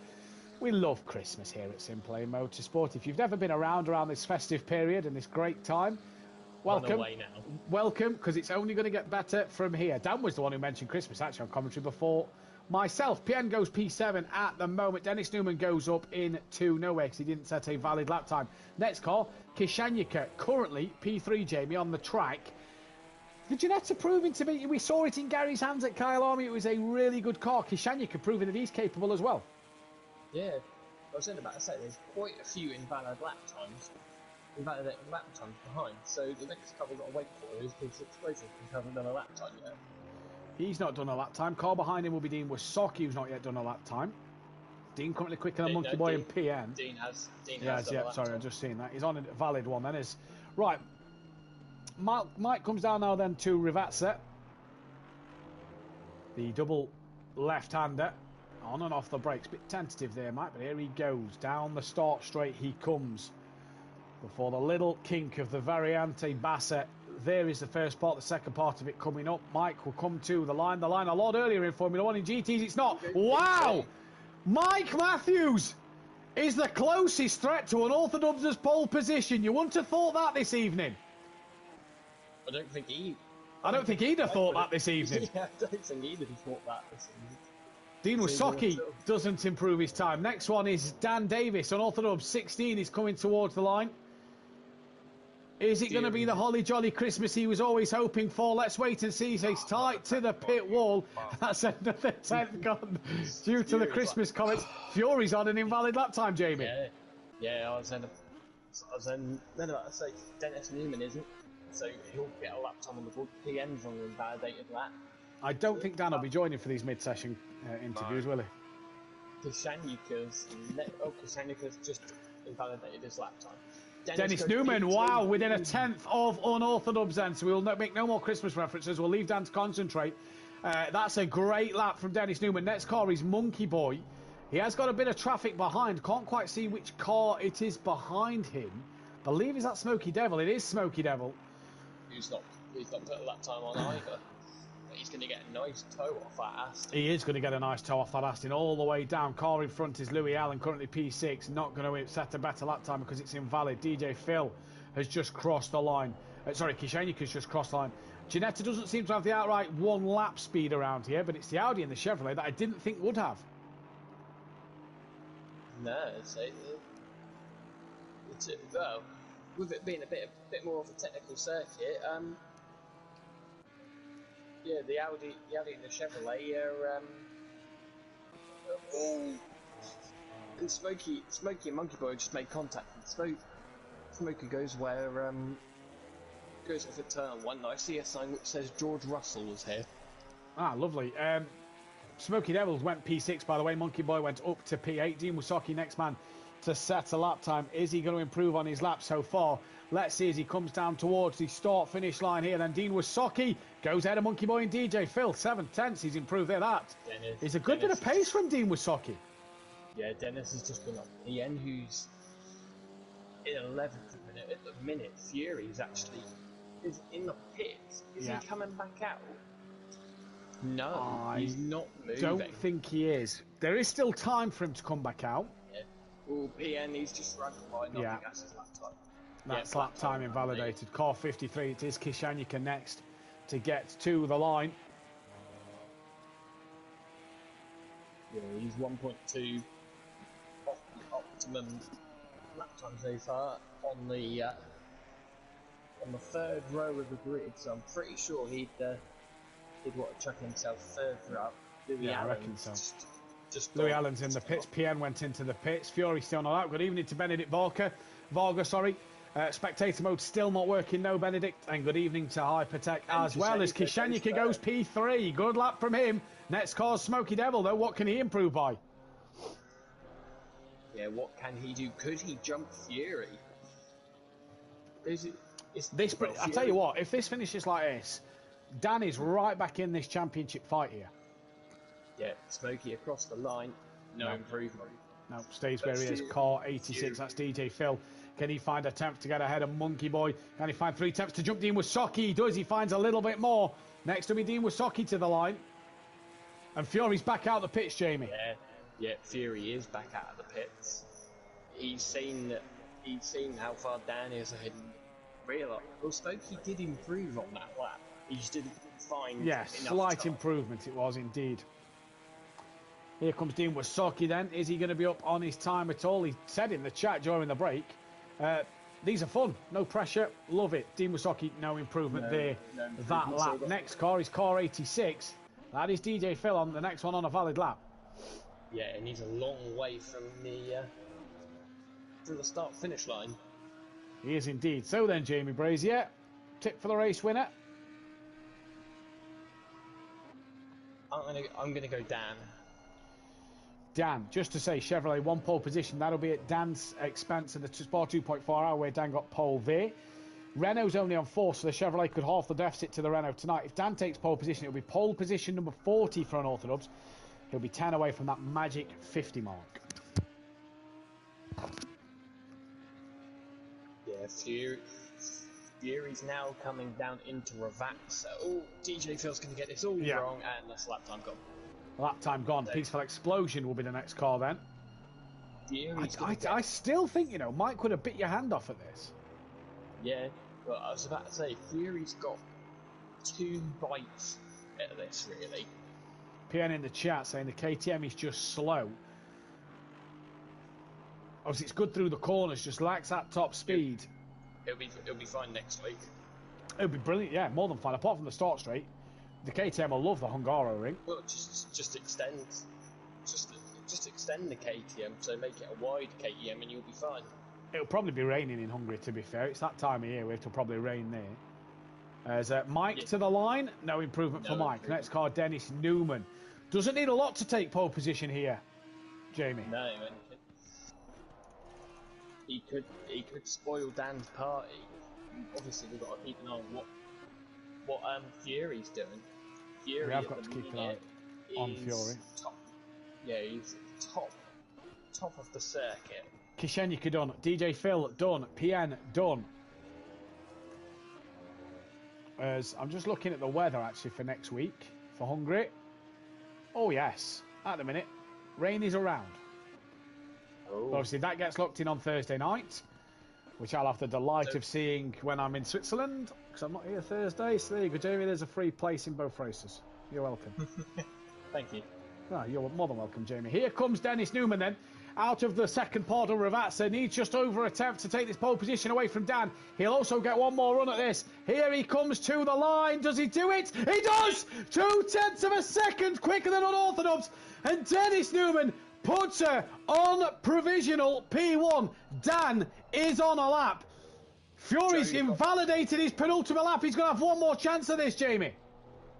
We love Christmas here at Simplay Motorsport. If you've never been around this festive period and this great time, welcome. Run away now. Welcome, because it's only going to get better from here. Dan was the one who mentioned Christmas actually on commentary before myself. PN goes P7 at the moment. Dennis Newman goes up into nowhere because he didn't set a valid lap time. Next car, Kishanyika, currently P3, Jamie, on the track. The Ginetta proving to be, we saw it in Gary's hands at Kyle Army. It was a really good car. Kishanyika proving that he's capable as well. Yeah, I was about to say there's quite a few invalid lap times behind, so the next couple that I'll wait for is P6 Explosive, who hasn't done a lap time yet. He's not done a lap time. Car behind him will be Dean Wasocki, who's not yet done a lap time. Dean currently quicker than Monkey Boy and PN. Dean has sorry, I've just seen that. He's on a valid one then. Right. Mike comes down now then to Rivazza. The double left-hander. On and off the brakes. Bit tentative there, Mike, but here he goes. Down the start straight he comes. Before the little kink of the Variante Bassa. There is the first part, the second part of it coming up. Mike will come to the line. The line a lot earlier in Formula 1 in GTs. It's not. Wow! Mike Matthews is the closest threat to an Orthodox's pole position. You wouldn't have thought that this evening. I don't think he'd have thought that this evening. Yeah, I don't think he'd have thought that this evening. Dean Wasocki doesn't improve his time. Next one is Dan Davis. Unorthodox 16 is coming towards the line. Is it going to be the holly jolly Christmas he was always hoping for? Let's wait and see. He's tight to the pit wall. That's another 10th gone due to the Christmas comments. Fury's on an invalid lap time, Jamie. Yeah, I was then about to say Dennis Newman isn't, so he'll get a lap time on the board. PN's on an invalidated lap. I don't think Dan will be joining for these mid-session interviews, will he? Kashanika's just invalidated his lap time. Dennis Newman, wow, within a 10th of unorthodox then, so we'll make no more Christmas references. We'll leave Dan to concentrate. That's a great lap from Dennis Newman. Next car is Monkey Boy. He has got a bit of traffic behind. Can't quite see which car it is behind him. Believe is that Smoky Devil. It is Smoky Devil. He's not put a lap time on either. But he's going to get a nice toe off that Aston. He is going to get a nice toe off that Aston all the way down. Car in front is Louis Allen, currently P6. Not going to set a better lap time because it's invalid. DJ Phil has just crossed the line. Kishenika's just crossed the line. Ginetta doesn't seem to have the outright one lap speed around here, but it's the Audi and the Chevrolet that I didn't think would have. No, well, with it being a bit more of a technical circuit, the Audi and the Chevrolet are, and Smokey and Monkey Boy just made contact. Smokey goes goes off at turn 1. I see a sign which says George Russell was here. Ah, lovely. Smoky Devils went P6, by the way. Monkey Boy went up to P8. Dean Wasocki, next man to set a lap time. Is he going to improve on his lap so far? Let's see as he comes down towards the start-finish line here. Then Dean Wasocki goes ahead of Monkey Boy and DJ Phil. 7/10. He's improved there. That is a good bit of pace from Dean Wasocki. Yeah, Dennis has just been up. Ian, who's in 11th minute. At the minute, Fury is in the pits. Is he coming back out? No, he's not moving. Don't think he is. There is still time for him to come back out. Yeah. Well, PN, he's just running by. Nothing else is lap time. That's lap time invalidated. Car 53, it is Kishanyika next to get to the line. Yeah, he's 1.2 off the optimum lap time so far on the third row of the grid. So I'm pretty sure he'd want to chuck himself further up. I reckon so. Louis Allen's in the pits. PN went into the pits. Fury still not out. Good evening to Benedict Varga, sorry. Spectator mode still not working, no Benedict. And good evening to Hypertech as well as Kishanyika goes P3. Good lap from him. Next car's Smoky Devil though. What can he improve by? Yeah, what can he do? Could he jump Fury? I tell you what, if this finishes like this, Dan is right back in this championship fight here. Yeah, Smoky across the line, no improvement. No, stays where he is. Car 86, that's DJ Phil. Can he find attempts to get ahead of Monkey Boy? Can he find 3 attempts to jump Dean Wasocki? He does, he finds a little bit more. Next to be Dean Wasocki to the line. And Fury's back out the pits, Jamie. Yeah, Fury is back out of the pits. He's seen how far Dan is ahead and realised. Well, Smokey did improve on that lap. He just didn't find slight time. Improvement it was indeed. Here comes Dean Wasocki then. Is he going to be up on his time at all? He said in the chat during the break, these are fun, no pressure, love it. Dean Wasocki, no improvement there. That lap. Next car is car 86. That is DJ Phil on the next one on a valid lap. Yeah, and he's a long way from the start-finish line. He is indeed. So then, Jamie Brazier, tip for the race winner. I'm gonna go Dan. Dan, just to say, Chevrolet won pole position. That'll be at Dan's expense in the Sport 2.4 hour where Dan got pole there. Renault's only on 4, so the Chevrolet could half the deficit to the Renault tonight. If Dan takes pole position, it'll be pole position number 40 for Unorthodox. He'll be 10 away from that magic 50 mark. Yeah, Fury's now coming down into Ravazza. Oh, DJ Phil's going to get this all wrong, and that's lap time gone. Lap time gone. Peaceful Explosion will be the next car then. I still think, Mike could have bit your hand off at this. Yeah, but I was about to say, Fury's got 2 bites at this, really. PN in the chat saying the KTM is just slow. Obviously, it's good through the corners, just lacks that top speed. It'll be fine next week. It'll be brilliant, yeah, more than fine. Apart from the start straight, the KTM will love the Hungaro ring. Well, just extend the KTM, so make it a wide KTM, and you'll be fine. It'll probably be raining in Hungary, to be fair. It's that time of year where it'll probably rain there. As Mike to the line, no improvement for Mike. Next car, Dennis Newman. Doesn't need a lot to take pole position here, Jamie. No, and he could spoil Dan's party. Obviously, we've got to keep an eye on what Fury's doing. Fury we have got to keep an eye on Fury. Top. Yeah, he's top of the circuit. Kishenyika done. DJ Phil done. PN done. As I'm just looking at the weather actually for next week for Hungary. Oh yes, at the minute, rain is around. Oh. Obviously that gets locked in on Thursday night, which I'll have the delight of seeing when I'm in Switzerland, because I'm not here Thursday. So there you go, Jamie. There's a free place in both races. You're welcome. Thank you. Oh, you're more than welcome, Jamie. Here comes Dennis Newman then. Out of the second part of Ravazza, needs just over attempt to take this pole position away from Dan. He'll also get one more run at this. Here he comes to the line. Does he do it? He does! 0.2 of a second quicker than Unorthodox. And Dennis Newman puts her on provisional P1. Dan is on a lap. Fury's invalidated his penultimate lap. He's going to have one more chance of this, Jamie.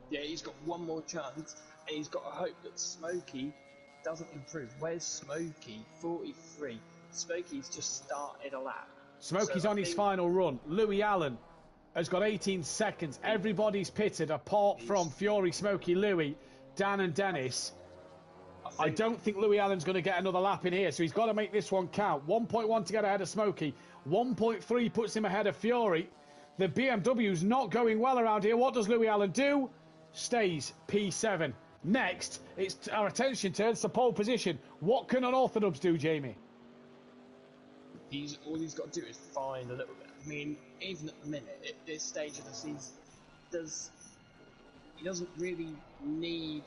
Yeah, he's got one more chance, and he's got to hope that Smokey doesn't improve. Where's Smokey? 43. Smokey's just started a lap. Smokey's on his final run. Louis Allen has got 18 seconds. Everybody's pitted apart from Fury, Smokey, Louis, Dan and Dennis. I don't think Louis Allen's going to get another lap in here, so he's got to make this one count. 1.1 to get ahead of Smokey. 1.3 puts him ahead of Fury. The BMW's not going well around here. What does Louis Allen do? Stays P7. Next, it's our attention turns to pole position. What can Unorthodox do, Jamie? All he's got to do is find a little bit. I mean, even at the minute, at this stage of the season, he doesn't really need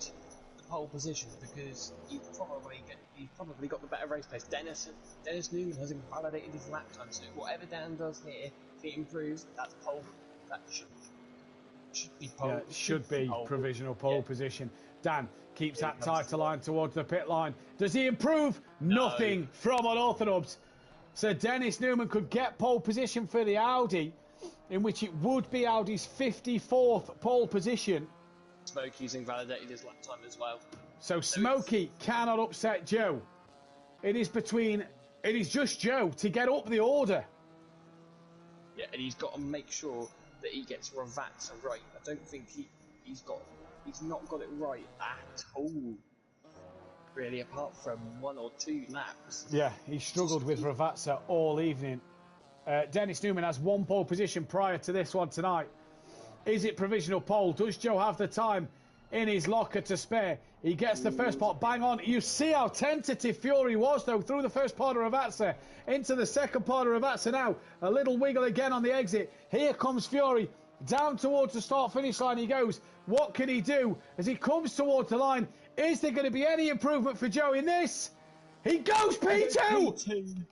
the pole position because he's probably got the better race pace. Dennis Newman hasn't validated his lap time, so whatever Dan does here, if he improves, that's pole. That should be pole. Yeah, should be pole. provisional pole position. Dan keeps that tighter line towards the pit line. Does he improve? No. Nothing from unorthodox. So Dennis Newman could get pole position for the Audi, in which it would be Audi's 54th pole position. Smokey's invalidated his lap time as well. So Smokey cannot upset Joe. It is just Joe to get up the order. Yeah, and he's got to make sure that he gets Ravazza right. I don't think he's not got it right at all. Really, apart from 1 or 2 laps. Yeah, he struggled with Ravazza all evening. Dennis Newman has 1 pole position prior to this one tonight. Is it provisional pole? Does Joe have the time in his locker to spare? He gets the first part bang on. You see how tentative Fury was, though, through the first part of Ravazza into the second part of Ravazza now. A little wiggle again on the exit. Here comes Fury. Down towards the start-finish line he goes. What can he do as he comes towards the line? Is there going to be any improvement for Joe in this? He goes P2!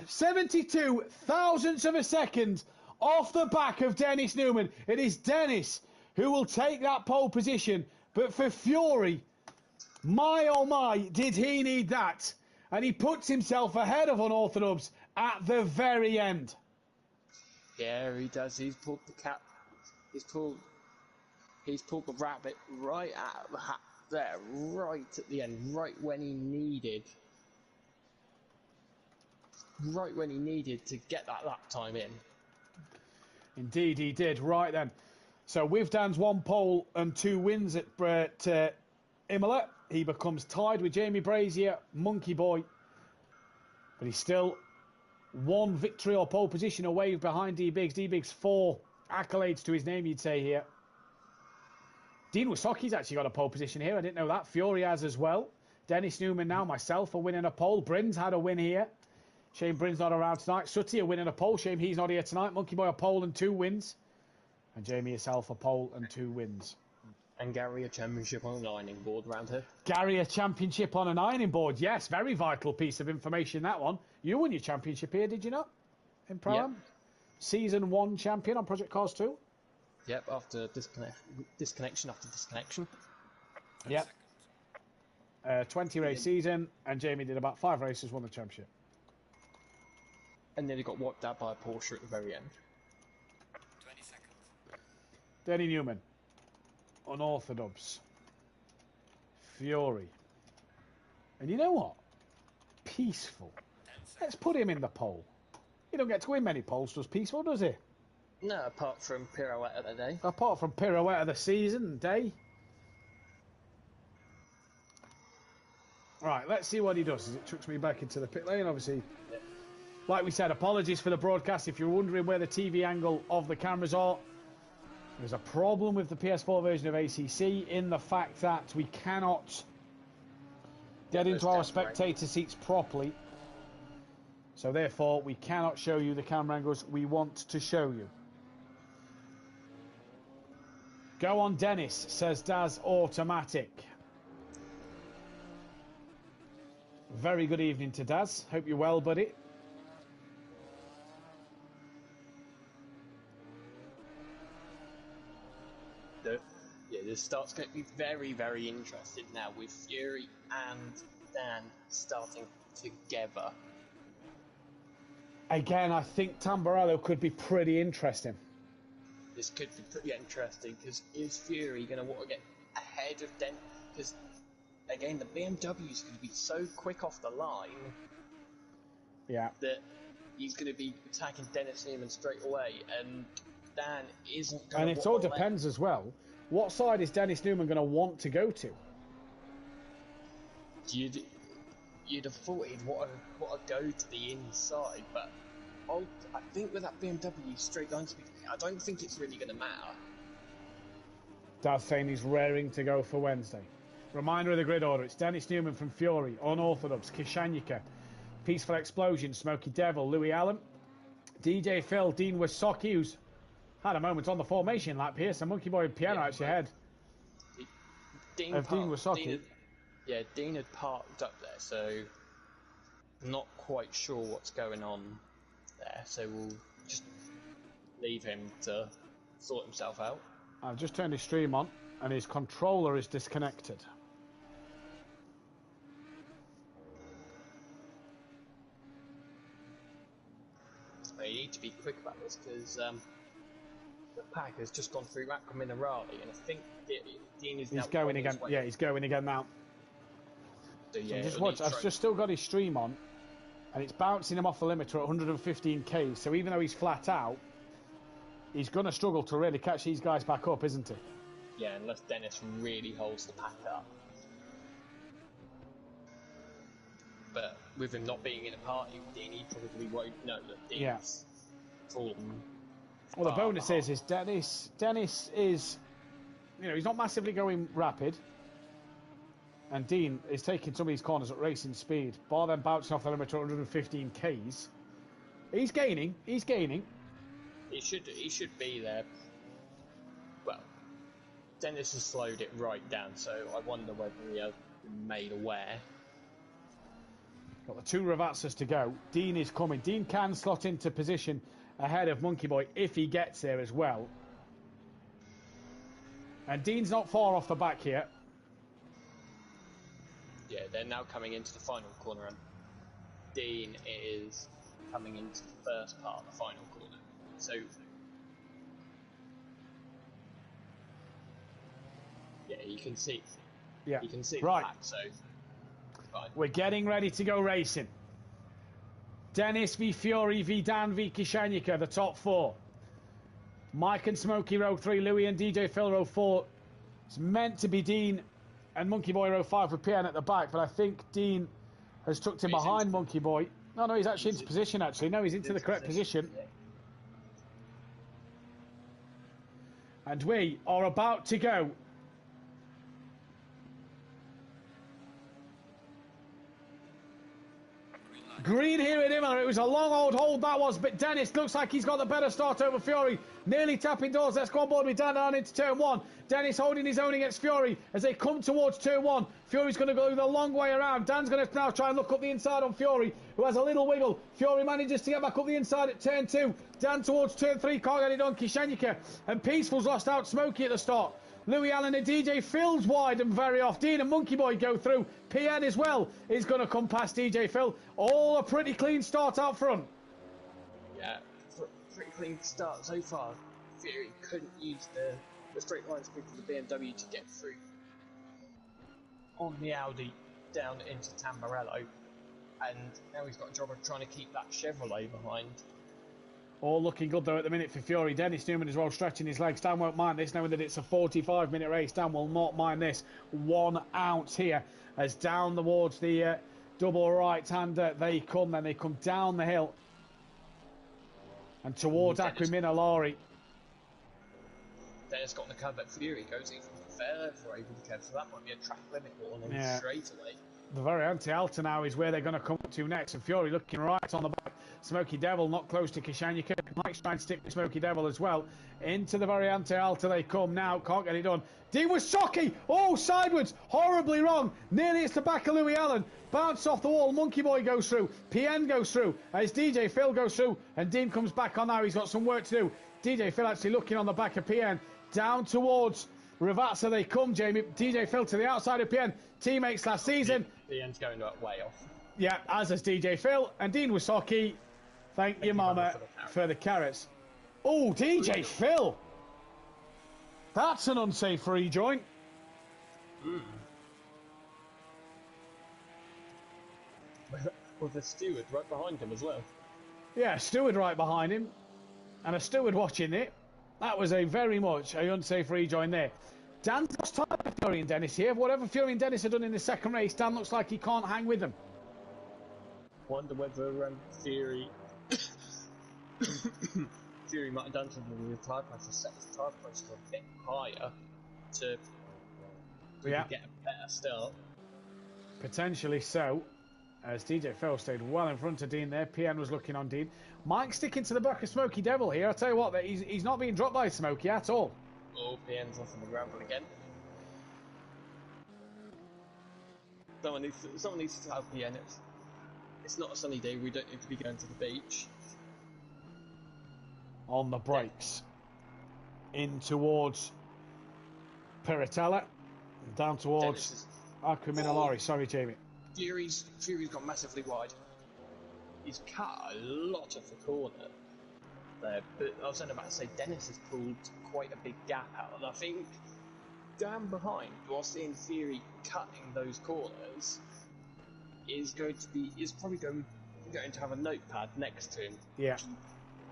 72 thousandths of a second off the back of Dennis Newman. It is Dennis who will take that pole position. But for Fury, my oh my, did he need that? And he puts himself ahead of unorthodox at the very end. Yeah, he does. He's pulled the cap. He's pulled the rabbit right out of the hat there, right at the end, right when he needed to get that lap time in. Indeed, he did. Right then. So with Dan's 1 pole and 2 wins at Imola, he becomes tied with Jamie Brazier, Monkey Boy, but he's still 1 victory or pole position away behind D-Biggs. D-Biggs 4 accolades to his name, you'd say here. Dean Wisoki's actually got a pole position here. I didn't know that. Fury has as well. Dennis Newman now, myself, are winning a pole. Brins had a win here. Shame Brins not around tonight. Sutty are winning a pole. Shame he's not here tonight. Monkey Boy a pole and 2 wins. And Jamie yourself a pole and 2 wins. And Gary a championship on an ironing board around here. Gary a championship on an ironing board. Yes, very vital piece of information, that one. You won your championship here, did you not? In Pro-Am? Yep. Season 1 champion on Project Cars 2? Yep, after disconnection. Yep. 20 race season, and Jamie did about 5 races, won the championship. And then he got wiped out by a Porsche at the very end. 20 seconds. Denny Newman. Unorthodox. Fury. And you know what? Peaceful. Let's put him in the pole. He don't get to win many poles, does Peaceful, does he? No, apart from pirouette of the day. Apart from pirouette of the season, day. Right, let's see what he does as it chucks me back into the pit lane, obviously. Like we said, apologies for the broadcast. If you're wondering where the TV angle of the cameras are, there's a problem with the PS4 version of ACC in the fact that we cannot get into our spectator seats properly. So therefore, we cannot show you the camera angles we want to show you. Go on, Dennis, says Daz Automatic. Very good evening to Daz. Hope you're well, buddy. This start's going to be very, very interesting now with Fury and Dan starting together. Again, I think Tamburello could be pretty interesting. This could be pretty interesting because is Fury going to want to get ahead of Den? Because again, the BMW is going to be so quick off the line. Yeah. That he's going to be attacking Dennis Newman straight away, and Dan isn't. And it all depends as well. What side is Dennis Newman going to want to go to? You'd have thought he'd want to go to the inside, but I think with that BMW straight line speed, I don't think it's really going to matter. Dad's saying he's raring to go for Wednesday. Reminder of the grid order. It's Dennis Newman from Fury, Unorthodox, Kishanyika, Peaceful Explosion, Smoky Devil, Louis Allen, DJ Phil, Dean Wysocki, who's had a moment on the formation lap here, so Monkey Boy and Piano actually ahead Dean of Dean Wysocki. Dean had parked up there, so not quite sure what's going on there, so we'll just leave him to sort himself out. I've just turned his stream on, and his controller is disconnected. You need to be quick about this, because the pack has just gone through Aqua Minerale, and I think Dean is now... He's going again. Yeah, he's going again now. So, yeah, I've just still got his stream on, and it's bouncing him off the limiter at 115k. So even though he's flat out, he's going to struggle to really catch these guys back up, isn't he? Yeah, unless Dennis really holds the pack up. But with him not being in a party, Dean, he probably won't know that Dean's fallen. Well, the bonus is Dennis is, he's not massively going rapid. And Dean is taking some of these corners at racing speed. Bar then bouncing off the limit to 115 Ks. He's gaining. He should be there. Well, Dennis has slowed it right down, so I wonder whether he has been made aware. Got the 2 Ravazzas to go. Dean is coming. Dean can slot into position ahead of Monkey Boy if he gets there as well. And Dean's not far off the back here. Yeah, they're now coming into the final corner, and Dean is coming into the first part of the final corner. So, yeah, you can see. Yeah, you can see right. The pack, so fine. We're getting ready to go racing. Dennis v Fury v Dan v Kishanika, the top 4. Mike and Smokey row 3, Louis and DJ Phil row 4. It's meant to be Dean and Monkey Boy row 5 with PN at the back, but I think Dean has tucked him behind Monkey Boy. No, he's actually into position, actually. No, he's into the correct position. Yeah. And we are about to go. Green here at Imola. It was a long old hold that was, but Dennis looks like he's got the better start over Fury. Nearly tapping doors. Let's go on board with Dan down into turn 1. Dennis holding his own against Fury as they come towards turn 1. Fury's going to go the long way around. Dan's going to now try and look up the inside on Fury, who has a little wiggle. Fury manages to get back up the inside at turn 2. Dan towards turn 3. Can't get it on. Kishanika and Peaceful's lost out Smokey at the start. Louis Allen and DJ Phil's wide and very off. Dean and Monkey Boy go through. PN as well is going to come past DJ Phil. All a pretty clean start out front. Yeah, pretty clean start so far. Fury couldn't use the straight line speed for the BMW to get through on the Audi down into Tamburello. And now he's got a job of trying to keep that Chevrolet behind. All looking good though at the minute for Fury. Dennis Newman as well stretching his legs. Dan won't mind this knowing that it's a 45-minute race. Dan will not mind this 1 ounce here as down towards the double right-hander they come. Then they come down the hill and towards Aquimina Lari. Dennis got on the curb, but Fury goes even further over the curb, so that might be a track limit warning straight away. The very anti-alta now is where they're going to come to next, and Fury looking right on the back. Smoky Devil not close to Kishanika. Mike's trying to stick with Smoky Devil as well. Into the very anti-alta they come now. Can't get it done. Dean Wysocki. Oh, sideways. Horribly wrong. Nearly it's the back of Louis Allen. Bounce off the wall. Monkey Boy goes through. PN goes through. As DJ Phil goes through. And Dean comes back on now. He's got some work to do. DJ Phil actually looking on the back of PN. Down towards Ravazza they come, Jamie. DJ Phil to the outside of PN. Teammates last season. PN's going way off. Yeah, as is DJ Phil. And Dean Wysocki. Thank you, Mama, for the carrots. Oh, DJ Phil. That's an unsafe rejoin. With a steward right behind him as well. Yeah, a steward right behind him. And a steward watching it. That was a very much a unsafe rejoin there. Dan's lost time with Fury and Dennis here. Whatever Fury and Dennis have done in the second race, Dan looks like he can't hang with them. Wonder whether Fury might have done something with the tyre pressure, set his tyre pressure a bit higher to get a better start. Potentially so. as DJ Phil stayed well in front of Dean there. PN was looking on Dean. Mike sticking to the back of Smokey Devil here. I'll tell you what, he's not being dropped by Smokey at all. Oh, PN's off on the gravel again. Someone needs to tell PN it's not a sunny day, we don't need to be going to the beach. On the brakes. In towards Piratella. Down towards Aquaminolari. Sorry, Jamie. Fury's gone massively wide. He's cut a lot of the corner there, but I was only about to say Dennis has pulled quite a big gap out, and I think down behind, while seeing Fury cutting those corners, is probably going to have a notepad next to him. Yeah.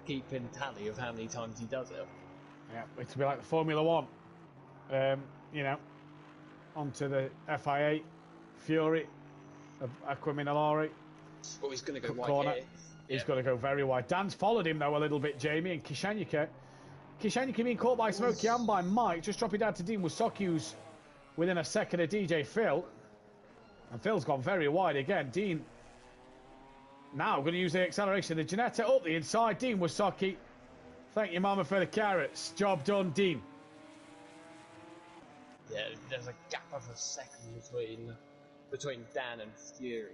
Keeping tally of how many times he does it. Yeah, it'll be like the Formula One. You know, onto the FIA, Fury, Aquaminolari. Oh, he's going to go wide corner. here. He's got to go very wide. Dan's followed him though a little bit, Jamie, and Kishanyika being caught by Smokey and by Mike, just dropping down to Dean Wasocki, who's within a second of DJ Phil. And Phil's gone very wide again. Dean now going to use the acceleration. The Janetta up the inside. Dean Wasocki. Thank you, Mama, for the carrots. Job done, Dean. Yeah, there's a gap of a second between Dan and Fury.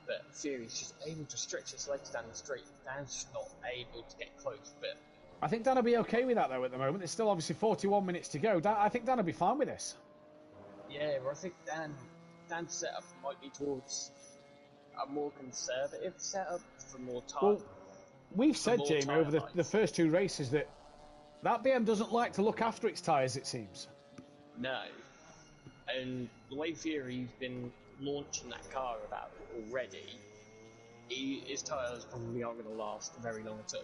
But Fury's just able to stretch his legs down the street. Dan's just not able to get close, but I think Dan will be okay with that though at the moment. There's still obviously 41 minutes to go. I think Dan will be fine with this. yeah, well, I think Dan's setup might be towards a more conservative setup for more time. Well, we've said, more Jamie, over tyre the first two races that BM doesn't like to look after its tyres, it seems. No. And the way Fury's been launching that car about already, his tyres probably aren't going to last very long at all.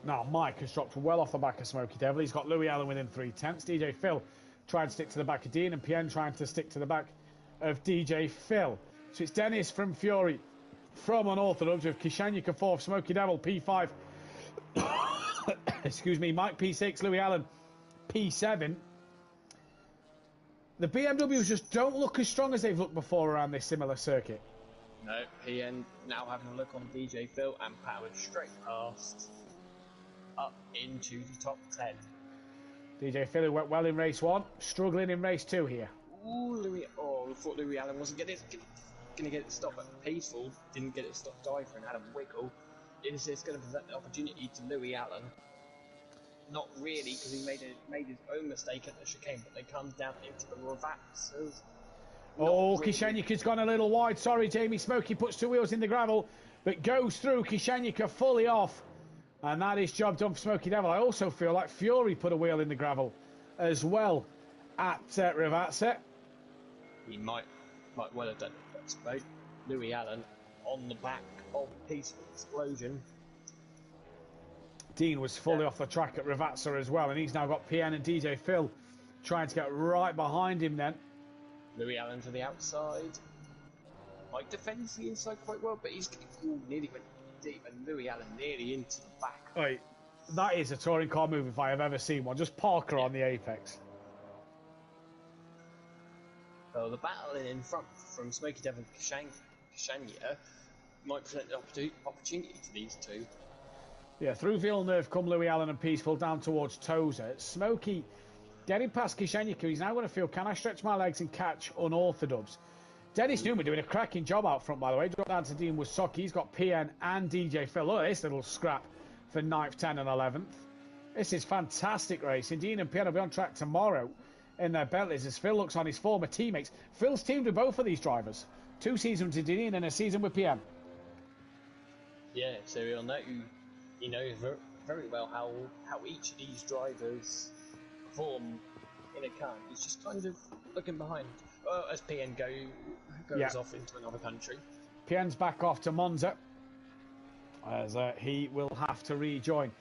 Now, Mike has dropped well off the back of Smokey Devil. He's got Louis Allen within 3/10. DJ Phil trying to stick to the back of Dean, and PN trying to stick to the back of DJ Phil. So it's Dennis from Fury, from Unorthodox, with Kishanyika 4th, Smokey Devil P5. Excuse me, Mike P6, Louis Allen P7. The BMWs just don't look as strong as they've looked before around this similar circuit. No, PN now having a look on DJ Phil and powered straight past up into the top 10. DJ Phil, who went well in race 1, struggling in race 2 here. Ooh, I thought Louis Allen wasn't going to get it stopped at Peaceful, didn't get it stopped either and had a wiggle. Is this going to present the opportunity to Louis Allen? Not really, because he made his own mistake at the chicane, but they come down into the Ravaxas. Oh, really. Kishanyika's gone a little wide. Sorry, Jamie. Smokey puts 2 wheels in the gravel, but goes through. Kishanyika fully off. And that is job done for Smokey Devil. I also feel like Fury put a wheel in the gravel as well at Ravazza. He might well have done it. That's right. Louis Allen on the back of Peaceful Explosion. Dean was fully off the track at Ravazza as well, and he's now got PN and DJ Phil trying to get right behind him then. Louis Allen to the outside. Mike defends the inside quite well, but he's nearly went deep, and Louis Allen nearly into the back. Wait, that is a touring car move if I have ever seen one. Just Parker on the apex. So the battle in front from Smokey Devil and Kishanya might present the opportunity to these two. Yeah, through Villeneuve come Louis Allen and Peaceful down towards Tozer. Smokey getting past Kishanyika. He's now going to feel, can I stretch my legs and catch Unorthodox? Dennis Newman doing a cracking job out front, by the way. Drop down to Dean Wasocki. He's got PN and DJ Phil. Look at this little scrap for 9th, 10th and 11th. This is fantastic racing. Dean and PN will be on track tomorrow in their Bentleys as Phil looks on his former teammates. Phil's teamed with both of these drivers. 2 seasons with Dean and a season with PN. Yeah, so he'll know, he knows very well how each of these drivers perform in a car. He's just kind of looking behind. Well, as PN goes off into another country. PN's back off to Monza as he will have to rejoin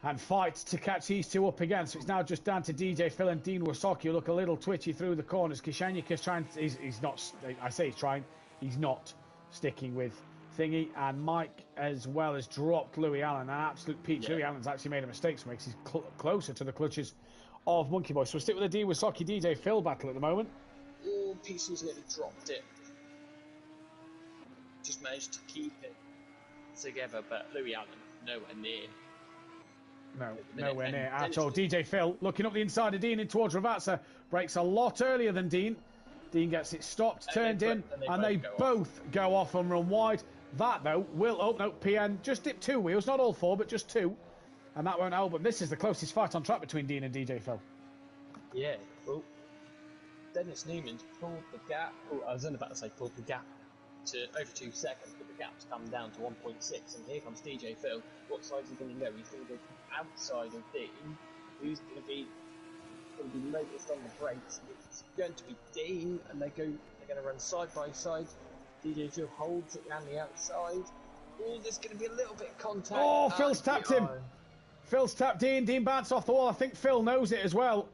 and fight to catch these two up again. So it's now just down to DJ Phil and Dean Wasocki, who look a little twitchy through the corners. Kishanyika's trying to, he's not, I say he's trying, he's not sticking with Thingy, and Mike as well has dropped Louis Allen, an absolute peach. Louis Allen's actually made a mistake, so makes he's closer to the clutches of Monkey Boy. So we'll stick with the Dean Wasocki DJ Phil battle at the moment. Oh, Peaceful's nearly dropped it just managed to keep it together, but Louis Allen nowhere near. No, minute. nowhere And near at Dennis- all. DJ Phil looking up the inside of Dean in towards Ravazza. Brakes a lot earlier than Dean. Dean gets it stopped, turned in, and they both go off and run wide. That, though, will... Oh, no, PN just dipped 2 wheels. Not all 4, but just 2. And that won't help. But this is the closest fight on track between Dean and DJ Phil. Yeah, well, Dennis Newman's pulled the gap. Oh, I was only about to say pulled the gap to over 2 seconds, but the gap's come down to 1.6. And here comes DJ Phil. What side is he going to go? He's going to go outside of Dean. Who's going to be noticed on the brakes? It's going to be Dean, and they're going to run side by side. DJ Phil holds it around the outside. Oh, there's going to be a little bit of contact. Oh, Phil's tapped him. behind. Phil's tapped Dean. Dean bounced off the wall. I think Phil knows it as well,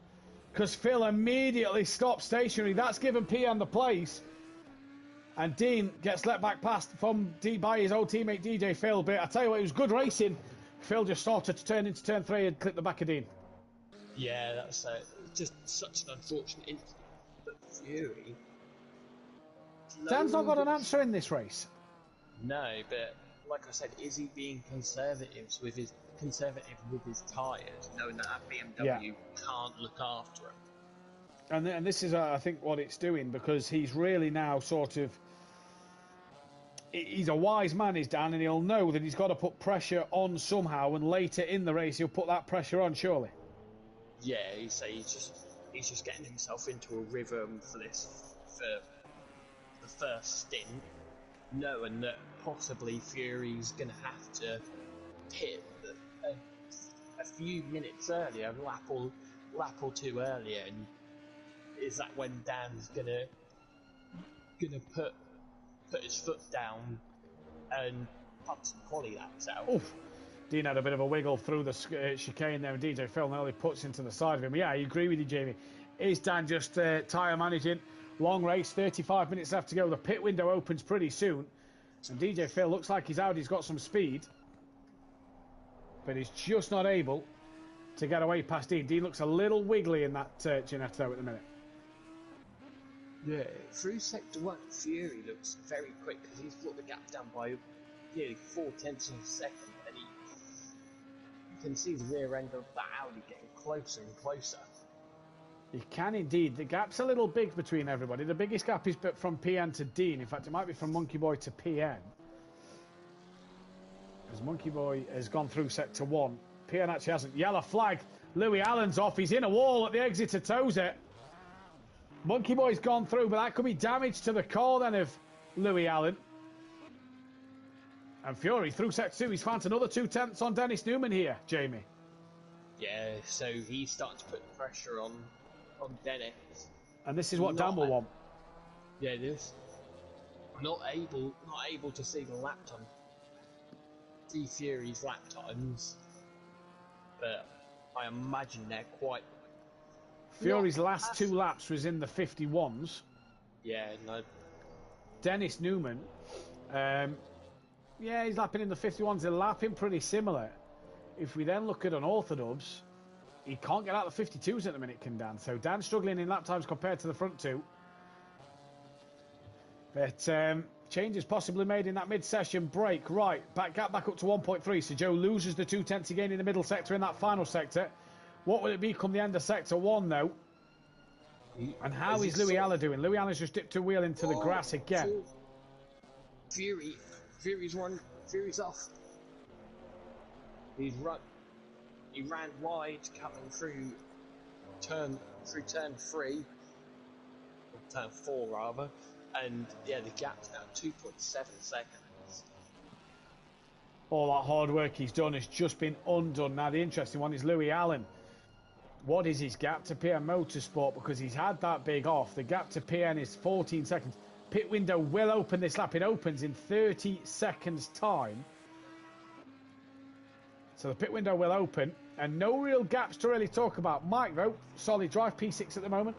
because Phil immediately stopped stationary. That's given PN the place. And Dean gets let back past by his old teammate DJ Phil. But I tell you what, it was good racing. Phil just started to turn into turn 3 and clip the back of Dean. Yeah, that's just such an unfortunate incident. But Fury... Dan's not got an answer in this race. No, but like I said, is he being conservative with his tyres, knowing that BMW can't look after him? And this is, I think, what it's doing, because he's really now sort of... He's a wise man, is Dan, and he'll know that he's got to put pressure on somehow, and later in the race he'll put that pressure on, surely. Yeah, he's just getting himself into a rhythm for the first stint, knowing that possibly Fury's going to have to pit a few minutes earlier, lap or 2 earlier, and is that when Dan's gonna put his foot down and pump some quality laps out? Oof. Dean had a bit of a wiggle through the chicane there, and DJ Phil nearly puts into the side of him. Yeah, I agree with you, Jamie. Is Dan just tyre managing? Long race, 35 minutes left to go. The pit window opens pretty soon, and DJ Phil looks like he's out. He's got some speed, but he's just not able to get away past Dean. Dean looks a little wiggly in that Ginetto at the minute. Yeah, through sector 1, Fury looks very quick because he's brought the gap down by nearly 0.4 of a second, and you can see the rear end of that Audi getting closer and closer. He can indeed. The gap's a little big between everybody. The biggest gap is from PN to Dean. In fact, it might be from Monkey Boy to PN. As Monkey Boy has gone through sector 1. PN actually hasn't. Yellow flag. Louis Allen's off. He's in a wall at the exit to toes it. Monkey Boy's gone through, but that could be damage to the core then of Louis Allen. And Fury through sector 2. He's found another 2/10 on Dennis Newman here, Jamie. Yeah, so he's starting to put the pressure on Dennis. And this is what Dan will want. Yeah, it is. Not able to see the lap time. See Fury's lap times, but I imagine they're quite... Fury's last 2 laps was in the 51s. Yeah, no. Dennis Newman, he's lapping in the 51s. They're lapping pretty similar. If we then look at an Orthodubs, he can't get out the 52s at the minute, can Dan? So Dan's struggling in lap times compared to the front 2. But changes possibly made in that mid-session break. Right, gap back up to 1.3. So Joe loses the 2/10 again in the middle sector in that final sector. What will it be come the end of sector 1, though? And how is Louis Allen doing? Louis Allen's just dipped a wheel into the grass again. Fury's off. He ran wide coming through turn 3, or turn 4 rather, and yeah, the gap's now 2.7 seconds. All that hard work he's done has just been undone. Now the interesting one is Louis Allen. What is his gap to PN Motorsport? Because he's had that big off. The gap to PN is 14 seconds. Pit window will open this lap. It opens in 30 seconds time. So the pit window will open, and no real gaps to really talk about. Mike, though, solid drive, P6 at the moment.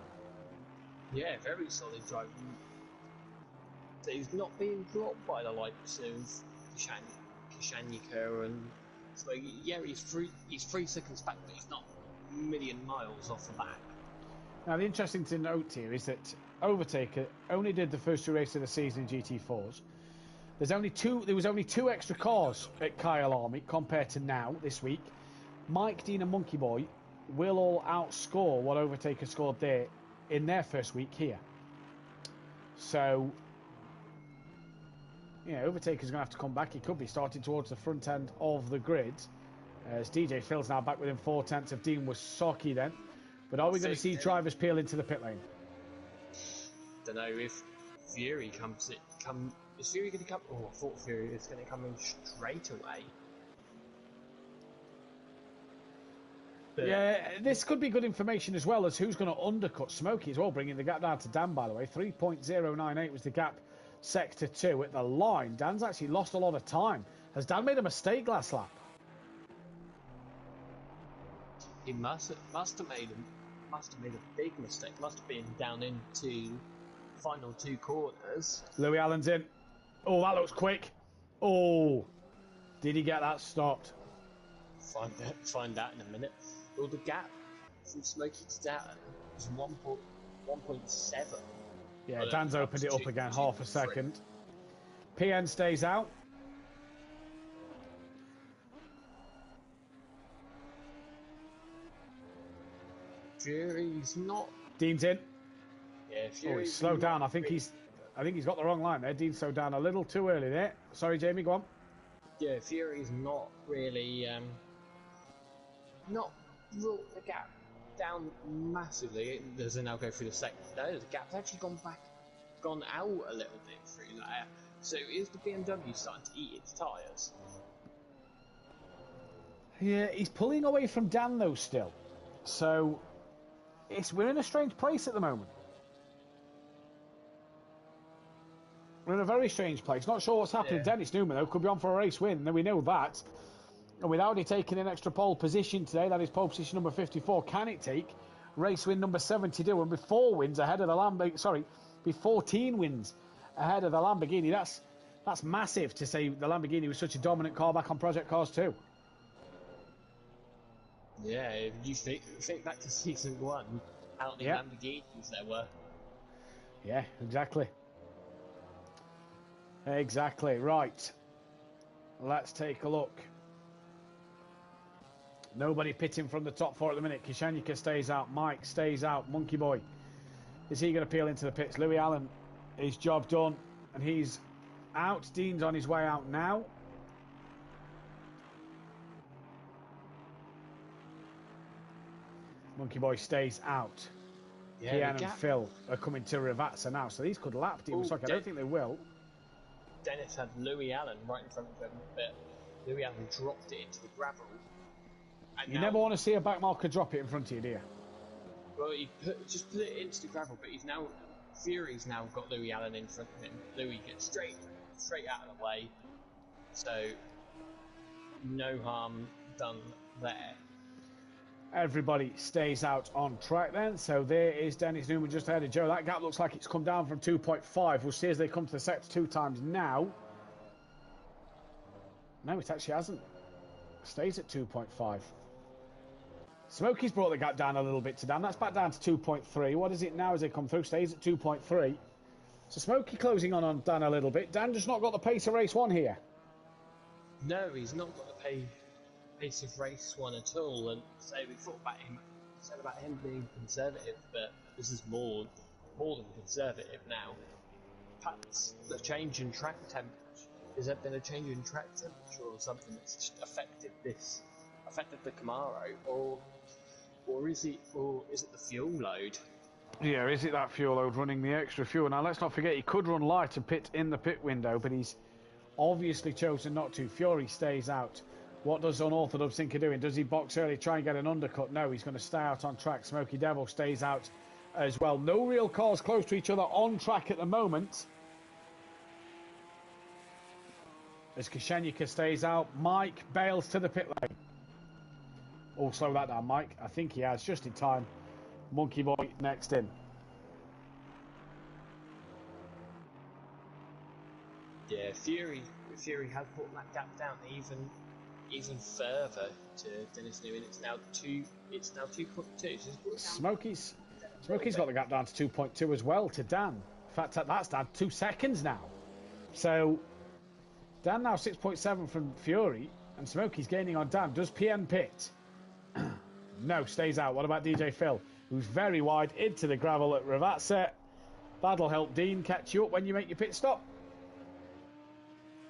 Yeah, very solid drive. So he's not being dropped by the likes of Kashanyika, and so yeah, he's 3 seconds back, but he's not a million miles off the back. Now, the interesting thing to note here is that Overtaker only did the first 2 races of the season in GT4s. There was only two extra cars at Kyle Army compared to now this week. Mike, Dean, and Monkey Boy will all outscore what Overtaker scored there in their first week here. So, yeah, Overtaker's going to have to come back. He could be starting towards the front end of the grid. As DJ Phil's now back within 4/10 of Dean Wasaki then. But are we going to see drivers peel into the pit lane? Don't know if Fury is Fury going to come? Oh, I thought Fury was going to come in straight away. But yeah, this could be good information as well as who's going to undercut Smokey as well, bringing the gap down to Dan, by the way. 3.098 was the gap sector 2 at the line. Dan's actually lost a lot of time. Has Dan made a mistake last lap? he must have made a big mistake. Must have been down into final two corners. Louis Allen's in. Oh, that looks quick. Oh, did he get that stopped? Find out in a minute. Well, the gap from Smokey to Dan is 1.7. Yeah, Dan's opened it up again, half a second. PN stays out. Fury's not. Dean's in. Yeah, Oh, Fury's he's slowed down. not I think he's got the wrong line there. Dean's slowed down a little too early there. Sorry, Jamie, go on. Yeah, Fury's not really not brought the gap down massively. Does it now go through the second? No, the gap's actually gone out a little bit through there. So is the BMW starting to eat its tyres? Yeah, he's pulling away from Dan though still. So we're in a strange place at the moment. We're in a very strange place. Not sure what's happening. Yeah. Dennis Newman though could be on for a race win. Then we know that. And with Audi taking an extra pole position today, that is pole position number 54. Can it take race win number 72 and be 4 wins ahead of the Lamborghini? Sorry, be 14 wins ahead of the Lamborghini. That's massive to say the Lamborghini was such a dominant car back on Project Cars 2. Yeah, if you think back to season 1, how many Lamborghinis there were. Yeah, exactly. Exactly, right. Let's take a look. Nobody pitting from the top 4 at the minute. Kishanyika stays out. Mike stays out. Monkey Boy. Is he going to peel into the pits? Louis Allen, his job done. And he's out. Dean's on his way out now. Monkey Boy stays out. Yeah, Kian and Phil are coming to Ravazza now. So these could lap Dean Wasaki. I don't think they will. Dennis had Louis Allen right in front of him, but Louis Allen dropped it into the gravel. And You never want to see a back marker drop it in front of you, do you? Well, he just put it into the gravel, but Fury's now got Louis Allen in front of him. Louis gets straight out of the way, so no harm done there. Everybody stays out on track then. So there is Dennis Newman just ahead of Joe. That gap looks like it's come down from 2.5. We'll see as they come to the sector 2 times now. No, it actually hasn't. Stays at 2.5. Smokey's brought the gap down a little bit to Dan. That's back down to 2.3. What is it now as they come through? Stays at 2.3. So Smokey closing on Dan a little bit. Dan just not got the pace of race 1 here. No, he's not got the pace of race 1 at all. And so we said about him being conservative, but this is more than conservative now. Perhaps the change in track temperature. Has there been a change in track temperature or something that's just affected the Camaro, or is it the fuel load? Yeah, is it that fuel load running the extra fuel? Now, let's not forget, he could run light and pit in the pit window, but he's obviously chosen not to. Fury stays out. What does Unorthodox think of doing? Does he box early, try and get an undercut? No, he's going to stay out on track. Smoky Devil stays out as well. No real cars close to each other on track at the moment. As Kishanyika stays out, Mike bails to the pit lane. Oh, slow that down, Mike. I think he has, just in time. Monkey Boy next in. Yeah, Fury has brought that gap down even further to Dennis Newman. It's now 2.2. Smokey's got the gap down to 2.2 as well to Dan. In fact, that's down 2 seconds now. So Dan now 6.7 from Fury, and Smokey's gaining on Dan. Does PN pit? No, stays out. What about DJ Phil, who's very wide into the gravel at Ravazza? That'll help Dean catch you up when you make your pit stop.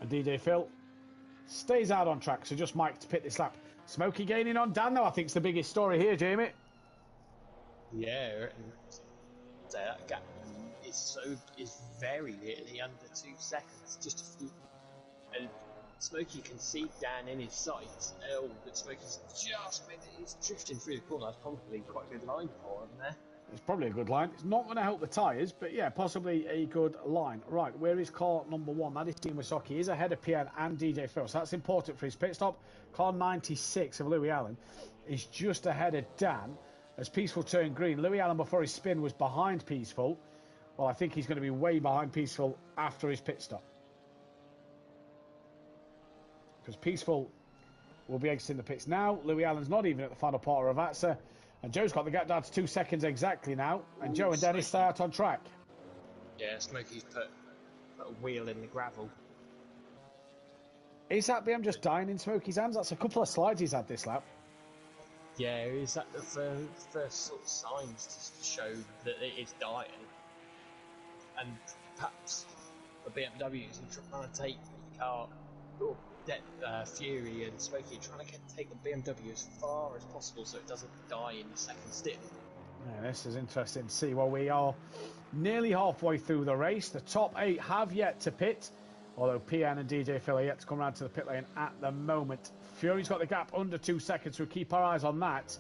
And DJ Phil stays out on track, so just Mike to pit this lap. Smokey gaining on Dan, though, I think is the biggest story here, Jamie. Yeah, that gap is very nearly under 2 seconds, just a few. And Smokey can see Dan in his sights. Oh, but Smokey's just he's drifting through the corner. That's probably quite a good line for him there. It's probably a good line. It's not going to help the tyres, but yeah, possibly a good line. Right, where is car number 1? That is Dean Wysocki. He's ahead of PN and DJ Phil, so that's important for his pit stop. Car 96 of Louis Allen is just ahead of Dan as Peaceful turned green. Louis Allen, before his spin, was behind Peaceful. Well, I think he's going to be way behind Peaceful after his pit stop, because Peaceful will be exiting the pits now. Louis Allen's not even at the final part of Ravazza. And Joe's got the gap down to 2 seconds exactly now. And Joe and Dennis stay out on track. Yeah, Smokey's put a wheel in the gravel. Is that BM just dying in Smokey's hands? That's a couple of slides he's had this lap. Yeah, is that the first sort of signs to show that it is dying? And perhaps the BMWs are trying to take the car, or Fury and Smokey are trying to take the BMW as far as possible so it doesn't die in the second stint. Yeah, this is interesting to see. Well, we are nearly halfway through the race. The top 8 have yet to pit, although PN and DJ Phil are yet to come around to the pit lane at the moment. Fury's got the gap under 2 seconds, so we'll keep our eyes on that.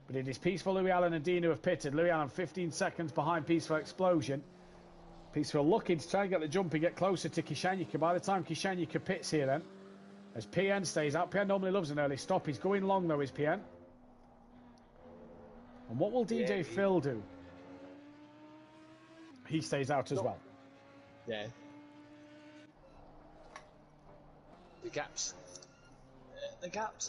But it is Peaceful, Louis Allen and Dean who have pitted. Louis Allen 15 seconds behind Peaceful Explosion. Peaceful looking to try and get the jump and get closer to Kishanyika. By the time Kishanyika pits here then, as PN stays out. PN normally loves an early stop. He's going long though, is PN. And what will DJ Phil do? He stays out as well. Yeah. The gaps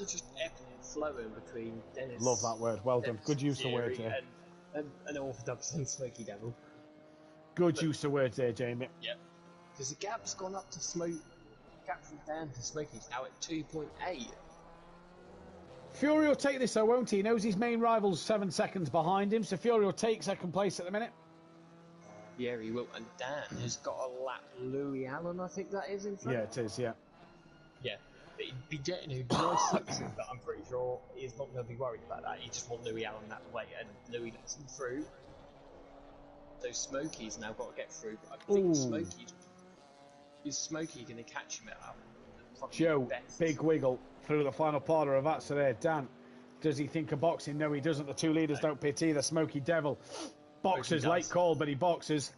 are just ebbing and flowing between Dennis. Love that word. Well done. Good use of words there. And Orthodox and Smoky Devil. Good use of words there, Jamie. Yeah. Because the gap's gone up to Smoke. Gap from Dan to Smokey's now at 2.8. Fury will take this though, won't he? He knows his main rival's 7 seconds behind him, so Fury will take second place at the minute. Yeah, he will. And Dan has got a lap Louis Allen, I think that is, in front. Yeah, it is, yeah. Yeah. He'd be getting a nice section, but I'm pretty sure he's not going to be worried about that. He just wants Louis Allen that way, and Louis lets him through. So Smokey's now got to get through, but I think Is Smokey going to catch him out? Joe, big wiggle through the final part of that. So there, Dan, does he think of boxing? No, he doesn't. The 2 leaders don't pit either. Smoky Devil boxes, late call, but he boxes.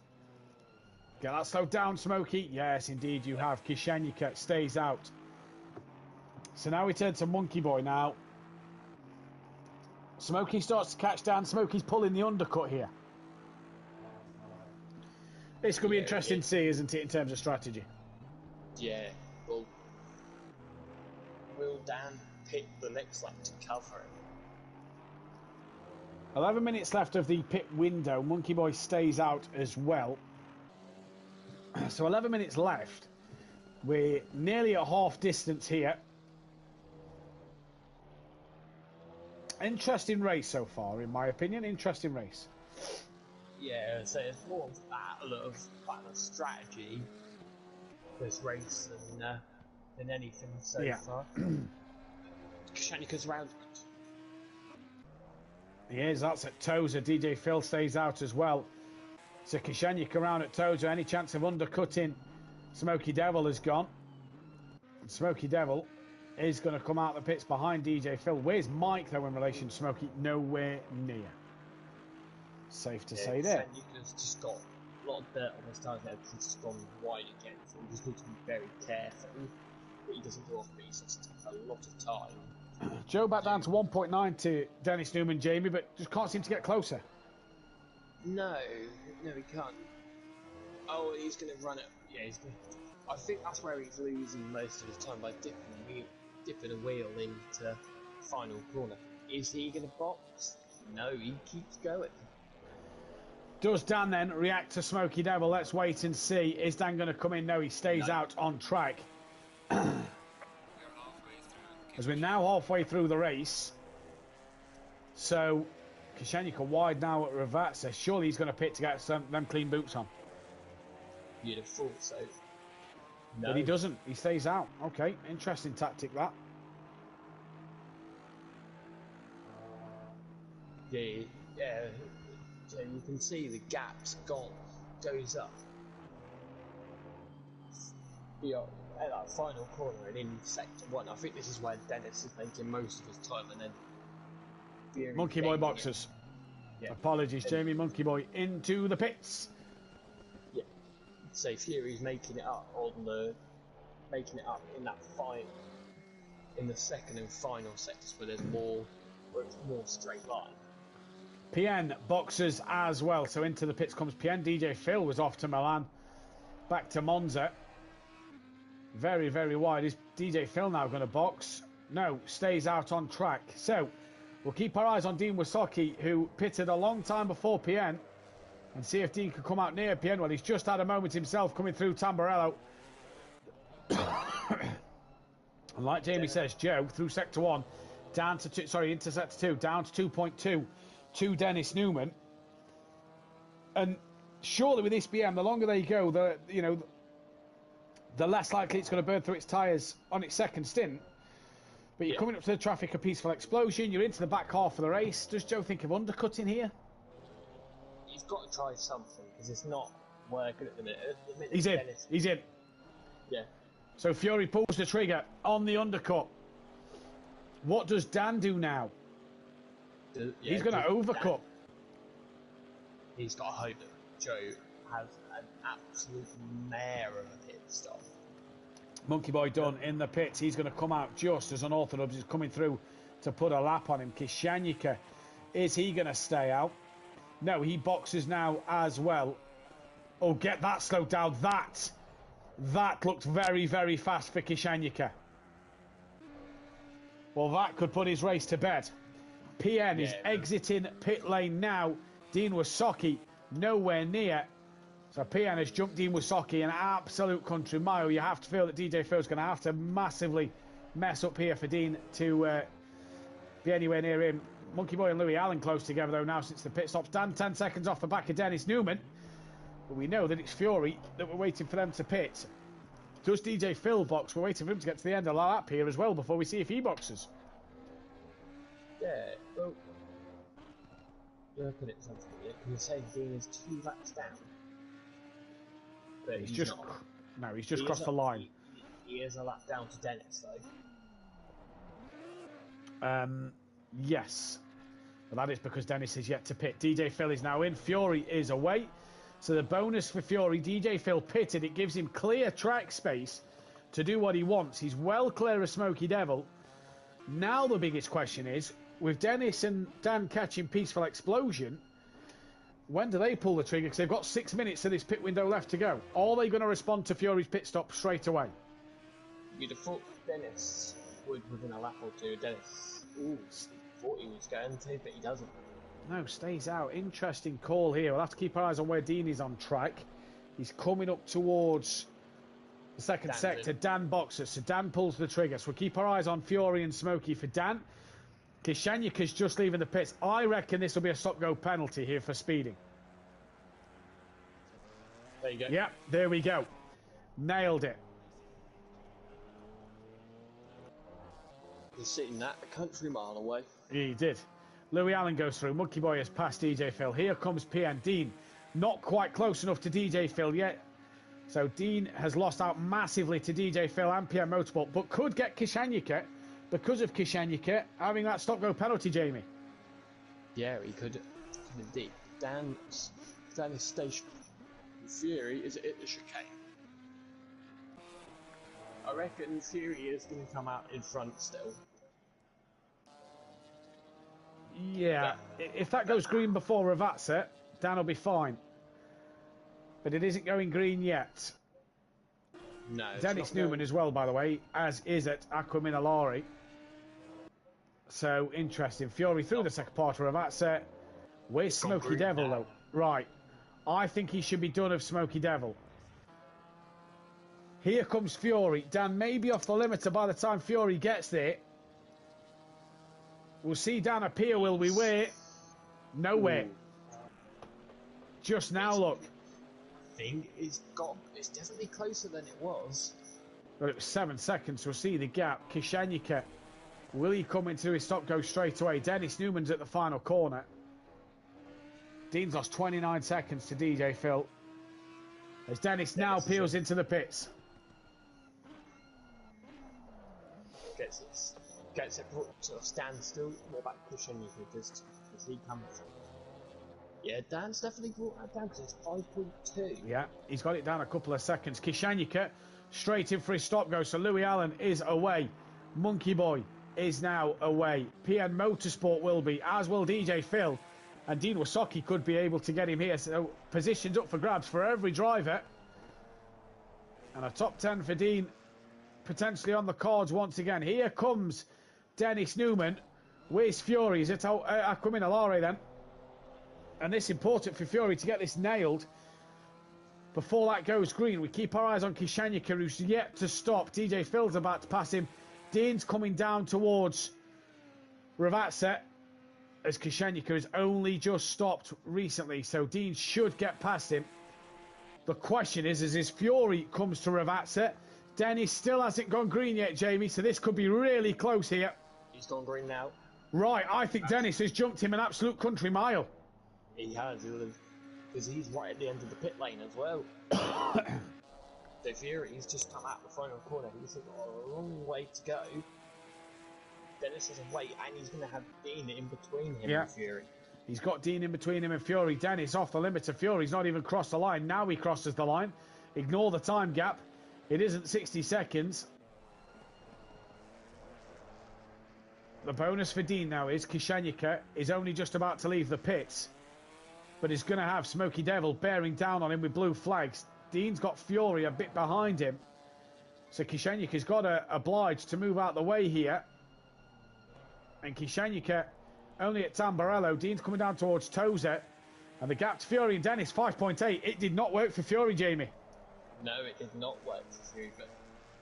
Get that slowed down, Smoky. Yes, indeed you have. Kishanyika stays out. So now we turn to Monkey Boy now. Smoky starts to catch Dan. Smoky's pulling the undercut here. This could be interesting to see, isn't it, in terms of strategy? Yeah, well, will Dan pit the next lap to cover him? 11 minutes left of the pit window. Monkey Boy stays out as well. So 11 minutes left. We're nearly at half distance here. Interesting race so far, in my opinion. Interesting race. Yeah, so it's more of a battle of strategy, this race, than anything so far. Kishanika's around. He is, that's at Tozer. DJ Phil stays out as well. So Kishanika around at Tozer. Any chance of undercutting Smoky Devil is gone. And Smoky Devil is going to come out the pits behind DJ Phil. Where's Mike, though, in relation to Smoky? Nowhere near. Safe to say there. Kishanika's just got a lot of dirt on his tires there because he's just gone wide again. So he just needs to be very careful that he doesn't go off base. It takes a lot of time. Joe back down to 1.9 to Dennis Newman, Jamie, but just can't seem to get closer. No, he can't. Oh, he's going to run it. Yeah, he's going to. I think that's where he's losing most of his time, by dipping a wheel into final corner. Is he going to box? No, he keeps going. Does Dan then react to Smoky Devil? Let's wait and see. Is Dan going to come in? No, he stays out on track. As we're now halfway through the race. So, Kishenyika wide now at Ravazza. Surely he's going to pit to get them clean boots on. You'd have thought so. No. But he doesn't. He stays out. Okay, interesting tactic that. Yeah, so you can see the gap's goes up. At that final corner and in sector 1, I think this is where Dennis is making most of his time, and then Monkey Boy boxers. Yeah. Apologies, Jamie. Monkey Boy into the pits. Yeah. So Fury's making it up in that fight in the second and final sectors where it's more straight line. PN boxers as well. So into the pits comes PN. DJ Phil was off to Milan, back to Monza. Very, very wide. Is DJ Phil now going to box? No, stays out on track. So we'll keep our eyes on Dean Wasocki, who pitted a long time before PN, and see if Dean can come out near PN. Well, he's just had a moment himself coming through Tamburello. And like Jamie says, Joe through sector 1 down to into sector 2 down to 2.2 to Dennis Newman. And surely with this BM, the longer they go, the less likely it's going to burn through its tyres on its second stint. But you're coming up to the traffic, a peaceful explosion. You're into the back half of the race. Does Joe think of undercutting here? You've got to try something because it's not working at the minute. He's in. Dennis, He's in. Yeah. So Fury pulls the trigger on the undercut. What does Dan do now? He's going to overcut. He's got to hope that Joe has an absolute mare of a pit stop. Monkey Boy done in the pits. He's going to come out just as Unorthodox is coming through to put a lap on him. Kishenyika, is he going to stay out? No, he boxes now as well. Oh, get that slowed down. That looked very, very fast for Kishenyika. Well, that could put his race to bed. PN is exiting pit lane now. Dean Wasocki nowhere near. So PN has jumped Dean Wasocki, an absolute country mile. You have to feel that DJ Phil's going to have to massively mess up here for Dean to be anywhere near him. Monkey Boy and Louis Allen close together though now since the pit stops. Dan 10 seconds off the back of Dennis Newman. But we know that it's Fury that we're waiting for them to pit. Does DJ Phil box? We're waiting for him to get to the end of the lap here as well before we see if he boxes. Yeah, well, looking at something here, can you say Dean is 2 laps down? But he's just not. No, he's just crossed the line. He is a lap down to Dennis though. Yes. But that is because Dennis is yet to pit. DJ Phil is now in. Fury is away. So the bonus for Fury, DJ Phil pitted. It gives him clear track space to do what he wants. He's well clear of Smoky Devil. Now the biggest question is, with Dennis and Dan catching Peaceful Explosion, when do they pull the trigger? Because they've got 6 minutes of this pit window left to go. Are they going to respond to Fury's pit stop straight away? You'd have thought Dennis would within a lap or two. Dennis thought he was going to, but he doesn't. No, stays out. Interesting call here. We'll have to keep our eyes on where Dean is on track. He's coming up towards the second sector. Dan boxes, so Dan pulls the trigger. So we'll keep our eyes on Fury and Smokey for Dan. Kishenyika's just leaving the pits. I reckon this will be a stop-go penalty here for speeding. There you go. Yep, there we go. Nailed it. He's sitting that a country mile away. He did. Louis Allen goes through. Monkey Boy has passed DJ Phil. Here comes PN. Dean not quite close enough to DJ Phil yet. So Dean has lost out massively to DJ Phil and PN Motorsport, but could get Kishenyika because of Kishenyika having that stop-go penalty, Jamie. Yeah, he could indeed. Dan is stationary. Fury is at the chicane. I reckon Fury is going to come out in front still. Yeah, if that goes green before Ravazza, Dan will be fine. But it isn't going green yet. No. Dennis Newman as well, by the way, as is at Aquaminalari. So, interesting. Fury through the second part of Ravazza. Where's Smoky Devil, though? Right. I think he should be done of Smoky Devil. Here comes Fury. Dan may be off the limiter by the time Fury gets there. We'll see Dan appear, will we? Wait. Nowhere. Just now, look. I think it's definitely closer than it was. But it was 7 seconds. We'll see the gap. Kishanyika. Will he come into his stop go straight away? Dennis Newman's at the final corner. Dean's lost 29 seconds to DJ Phil. As Dennis now peels into the pits. Gets it brought to a standstill. What about Kishanyika? Because he comes. Yeah, Dan's definitely brought that down because it's 5.2. Yeah, he's got it down a couple of seconds. Kishanyika straight in for his stop go. So Louis Allen is away. Monkey Boy is now away. PN Motorsport will be, as will DJ Phil. And Dean Wasocki could be able to get him here. So positions up for grabs for every driver. And a top 10 for Dean potentially on the cards once again. Here comes Dennis Newman. Where's Fury? Is it Aquaminalare then? And it's important for Fury to get this nailed before that goes green. We keep our eyes on Kishanyika, who's yet to stop. DJ Phil's about to pass him. Dean's coming down towards Ravazza, as Kishanyika has only just stopped recently, so Dean should get past him. The question is as Fury comes to Ravazza, Dennis still hasn't gone green yet, Jamie, so this could be really close here. He's gone green now. Right, I think Dennis has jumped him an absolute country mile. He has, because he's right at the end of the pit lane as well. So Fury's just come out the final corner. He's got a long way to go. Dennis is away, and he's going to have Dean in between him and Fury. He's got Dean in between him and Fury. Dennis off the limiter. Fury's not even crossed the line. Now he crosses the line. Ignore the time gap. It isn't 60 seconds. The bonus for Dean now is Kishanyika is only just about to leave the pits, but he's going to have Smoky Devil bearing down on him with blue flags. Dean's got Fury a bit behind him, so Kishanyika's got to oblige to move out the way here. And Kishanyika only at Tamburello. Dean's coming down towards Tozer, and the gap to Fury and Dennis 5.8. It did not work for Fury, Jamie. No, it did not work for Fury, but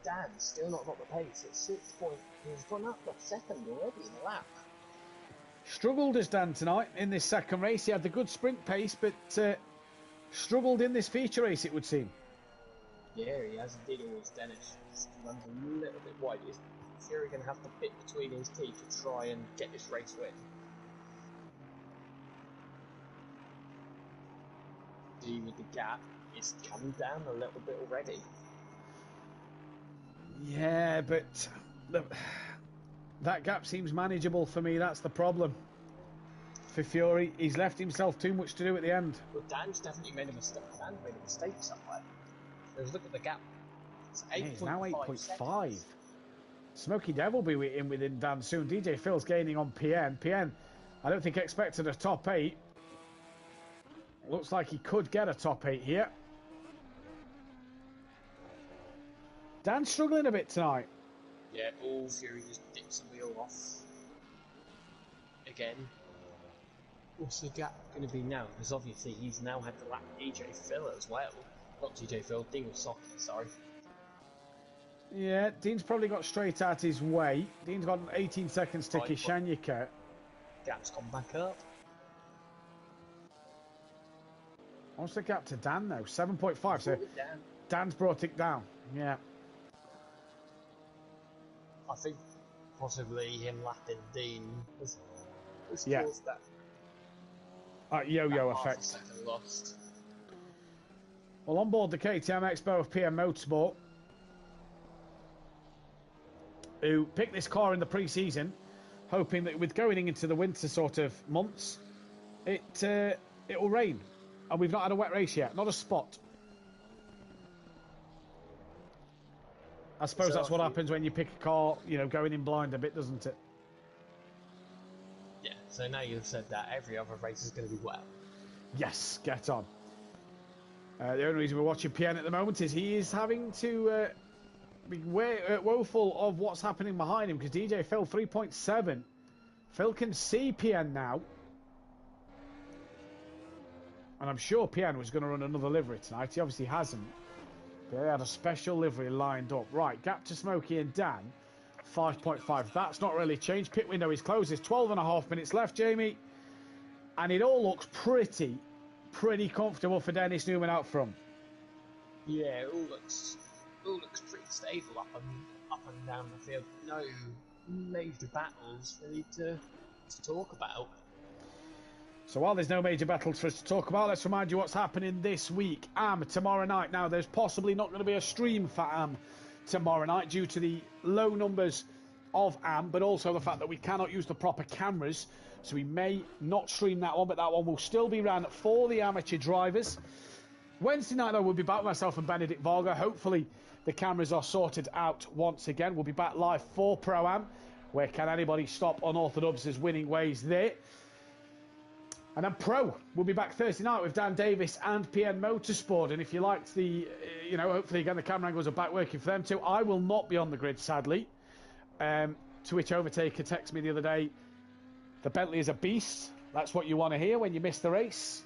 Dan's still not got the pace. At 6 points, he's gone up a second already in the lap. Struggled as Dan tonight in this second race. He had the good sprint pace, but struggled in this feature race, it would seem. Yeah, he has indeed. Always Dennis runs a little bit wide. Is Fury going to have to bit between his teeth to try and get this race win? Dean with the gap is coming down a little bit already. Yeah, but that gap seems manageable for me. That's the problem for Fury. He's left himself too much to do at the end. Well, Dan's definitely made a mistake. Dan's made a mistake somewhere. Let's look at the gap. It's 8.5. He's now 8.5. Smoky Devil will be in within Dan soon. DJ Phil's gaining on PN. PN, I don't think expected a top 8. Looks like he could get a top 8 here. Dan's struggling a bit tonight. Yeah, all Fury just dips the wheel off. Again. What's the gap going to be now? Because obviously he's now had to lap DJ Phil as well. Not DJ Phil, Dean Wasocki, sorry. Yeah, Dean's probably got straight out his way. Dean's got 18 seconds to Kishanyika. Gap's gone back up. What's the gap to Dan though? 7.5. So Dan's brought it down. Yeah. I think possibly him lapping Dean has caused that. Yo-yo effect. Second lost. Well, on board the KTM Expo of PM Motorsport, who picked this car in the pre-season, hoping that with going into the winter sort of months, it will rain. And we've not had a wet race yet. Not a spot. I suppose that's what happens when you pick a car, you know, going in blind a bit, doesn't it? Yeah, so now you've said that, every other race is going to be wet. Yes, get on. The only reason we're watching PN at the moment is he is having to be woeful of what's happening behind him, because DJ Phil 3.7. Phil can see PN now. And I'm sure PN was going to run another livery tonight. He obviously hasn't. They had a special livery lined up. Right, gap to Smokey and Dan, 5.5. That's not really changed. Pit window is closed. There's 12.5 minutes left, Jamie. And it all looks pretty comfortable for Dennis Newman out front. Yeah, it all looks pretty stable up and down the field. No major battles really to talk about. So while there's no major battles for us to talk about, let's remind you what's happening this week. Tomorrow night. Now, there's possibly not going to be a stream for tomorrow night due to the low numbers of but also the fact that we cannot use the proper cameras. So we may not stream that one, but that one will still be ran for the amateur drivers. Wednesday night, though, we'll be back, myself and Benedict Varga. Hopefully, the cameras are sorted out once again. We'll be back live for Pro-Am, where Can Anybody Stop Unorthodox's winning ways there. And then Pro, we'll be back Thursday night with Dan Davis and PN Motorsport. And if you liked the, hopefully again the camera angles are back working for them too. I will not be on the grid, sadly. To which Overtaker texted me the other day, the Bentley is a beast. That's what you want to hear when you miss the race.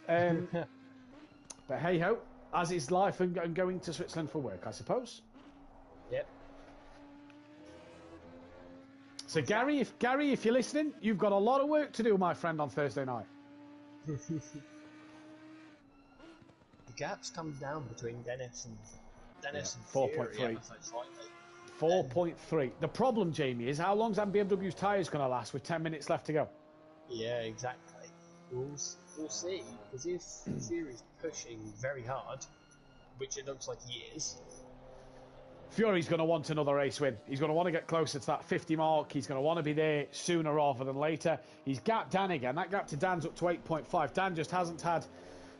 But hey ho, as is life and going to Switzerland for work, I suppose. Yep. So Gary, if you're listening, you've got a lot of work to do, my friend, on Thursday night. The gaps come down between Dennis and Fury 4.3. so slightly. 4.3. The problem, Jamie, is how long's that BMW's tyres going to last with 10 minutes left to go? Yeah, exactly. We'll see, because if Fury's pushing very hard, which it looks like he is, Fury's going to want another race win. He's going to want to get closer to that 50 mark. He's going to want to be there sooner rather than later. He's gapped Dan again. That gap to Dan's up to 8.5. Dan just hasn't had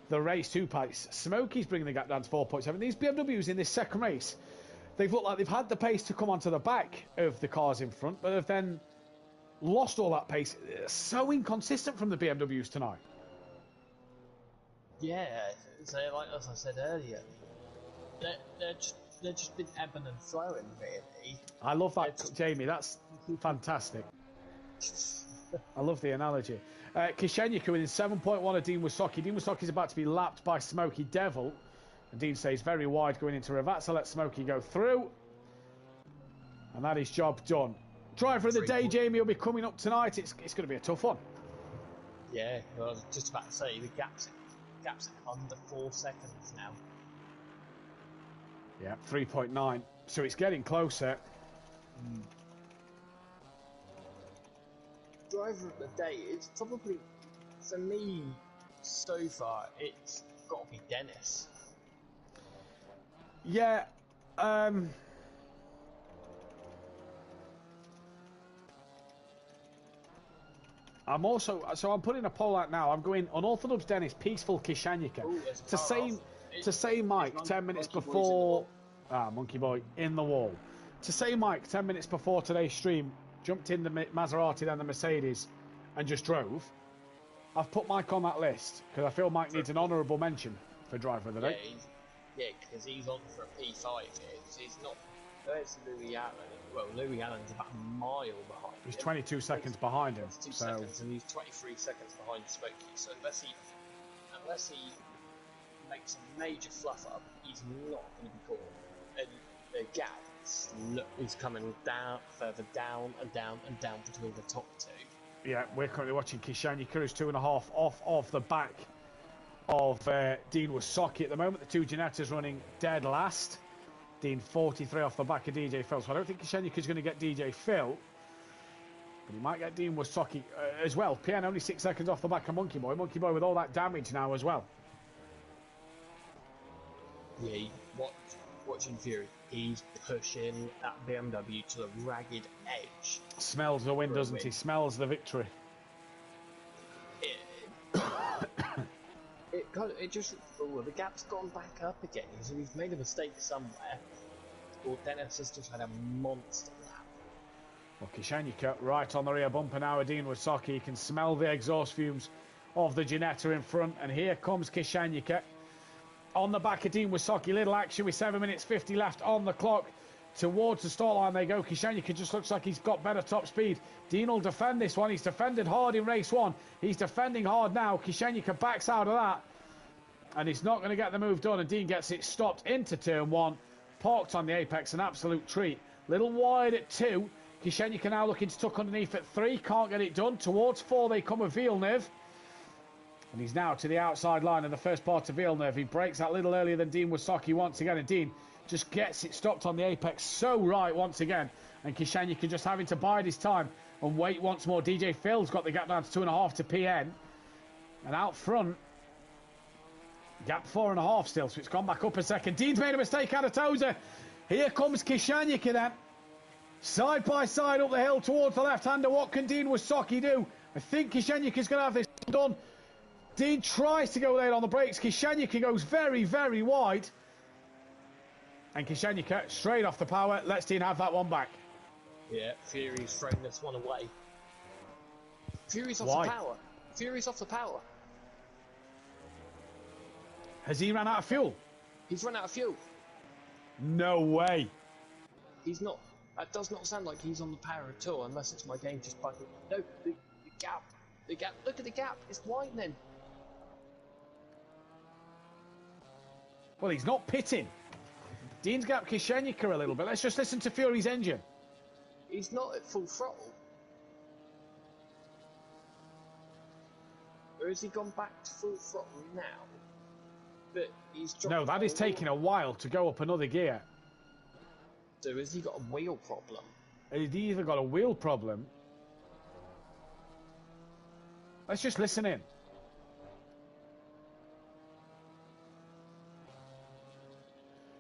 the race to pace. Smokey's bringing the gap down to 4.7. These BMWs in this second race, they've looked like they've had the pace to come onto the back of the cars in front, but have then lost all that pace. So inconsistent from the BMWs tonight. yeah, so like as I said earlier, they've just been ebbing and flowing, really. I love that, Jamie. That's fantastic. I love the analogy. Kishenyika within 7.1 of Dean Wysocki. Dean Wysocki's about to be lapped by Smokey Devil. And Dean stays very wide going into Ravazza. Let Smokey go through. And that is job done. Driver of the day, Jamie, will be coming up tonight. It's going to be a tough one. Yeah, I was just about to say, the gap's under 4 seconds now. Yeah, 3.9. So it's getting closer. Driver of the day, it's probably, for me, so far, it's got to be Dennis. Yeah, I'm I'm putting a poll out now. I'm going unorthodox Dennis, peaceful Kishenyika. To say Mike 10 minutes before Monkey Boy in the wall. To say Mike 10 minutes before today's stream jumped in the Maserati then the Mercedes and just drove. I've put Mike on that list because I feel Mike needs an honourable mention for driver of the day. Yeah, because he's on for a P5 here. He's not. There's Louis Allen. Well, Louis Allen's about a mile behind. He's 22 seconds behind him. 22 seconds, and he's 23 seconds behind Smokey. So unless he makes a major fluff up, he's not going to be caught. And the gap is coming down, further down and down and down between the top two. Yeah, we're currently watching Kishenyika, who's 2.5 off the back of Dean Wysocki at the moment. The two Ginettas running dead last. Dean 43 off the back of DJ Phil. So I don't think Kishenyika's going to get DJ Phil, but he might get Dean Wysocki as well. PN only 6 seconds off the back of Monkey Boy. Monkey Boy with all that damage now as well. Yeah, watching Fury. He's pushing that BMW to the ragged edge. Smells the win, doesn't he? Smells the victory. The gap's gone back up again. He's made a mistake somewhere. Or Dennis has just had a monster lap. Well, Kishenyika right on the rear bumper now. Dean Wysocki. You can smell the exhaust fumes of the Ginetta in front. And here comes Kishenyika on the back of Dean Wysocki. Little action with 7 minutes 50 left on the clock. Towards the start line they go. Kishenyika just looks like he's got better top speed. Dean will defend this one. He's defended hard in race one. He's defending hard now. Kishenyika backs out of that. and he's not going to get the move done, and Dean gets it stopped into turn 1, parked on the apex, an absolute treat. Little wide at 2, Kishenyika now looking to tuck underneath at 3, can't get it done. Towards 4 they come with Villeneuve, and he's now to the outside line in the first part of Villeneuve. He breaks that a little earlier than Dean Wasaki once again, and Dean just gets it stopped on the apex so right once again, and Kishenyika just having to bide his time and wait once more. DJ Phil's got the gap down to 2.5 to PN, and out front gap 4.5 still, so it's gone back up a second. Dean's made a mistake out of Tozer. Here comes Kishenyika then, side by side up the hill towards the left-hander. What can Dean Wasaki do? I think Kishenyika's going to have this done. Dean tries to go late on the brakes. Kishenyika goes very, very wide. And Kishenyika, straight off the power, lets Dean have that one back. Yeah, Fury's thrown this one away. Fury's off Why? the power. Fury's off the power. Has he ran out of fuel? He's run out of fuel. No way. He's not. That does not sound like he's on the power at all, unless it's my game just bugging. No, the gap. The gap. Look at the gap. It's widening. Well, he's not pitting. Dean's gapped Kishenyika a little bit. Let's just listen to Fury's engine. He's not at full throttle. Or has he gone back to full throttle now? But he's dropped. No, that is taking a while to go up another gear. So has he got a wheel problem? He's either got a wheel problem. Let's just listen in.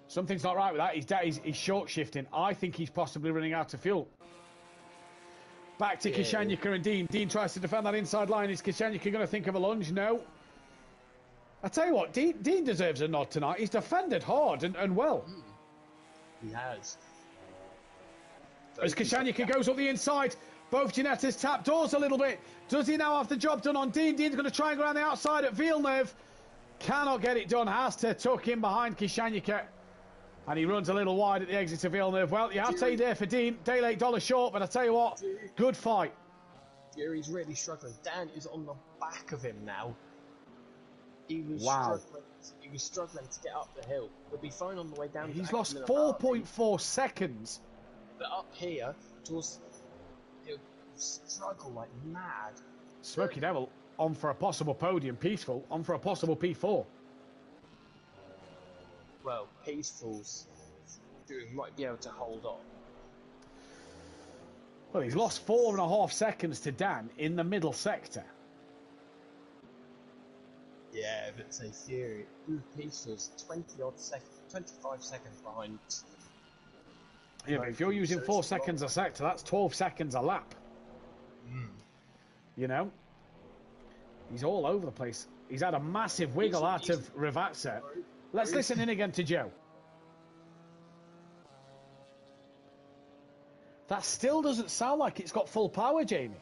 Something's not right with that. He's short shifting. I think he's possibly running out of fuel. Back to Kishenyika and Dean. Dean tries to defend that inside line. Is Kishenyika going to think of a lunge? No. I tell you what, Dean deserves a nod tonight. He's defended hard and well. He has. As Kishenyika goes up the inside, both Ginettas tap doors a little bit. Does he now have the job done on Dean? Dean's going to try and go around the outside at Villeneuve. Cannot get it done. Has to tuck in behind Kishenyika. And he runs a little wide at the exit of Villeneuve. Well, you have to say there for Dean. Day late, dollar short, but I tell you what, good fight. Fury's really struggling. Dan is on the back of him now. He was struggling to get up the hill. He'll be fine on the way down. He's lost 4.4 seconds. But up here, he'll struggle like mad. Smoky Devil on for a possible podium. Peaceful on for a possible P4. Well, Peaceful's might be able to hold on. Well, he's lost 4.5 seconds to Dan in the middle sector. Yeah, but say Fury, Peaceful's 25 seconds behind. Yeah, but if you're using 4 seconds a sector, that's 12 seconds a lap. You know? He's all over the place. He's had a massive wiggle out of Rivazza. Let's listen in again to Joe. That still doesn't sound like it's got full power, Jamie.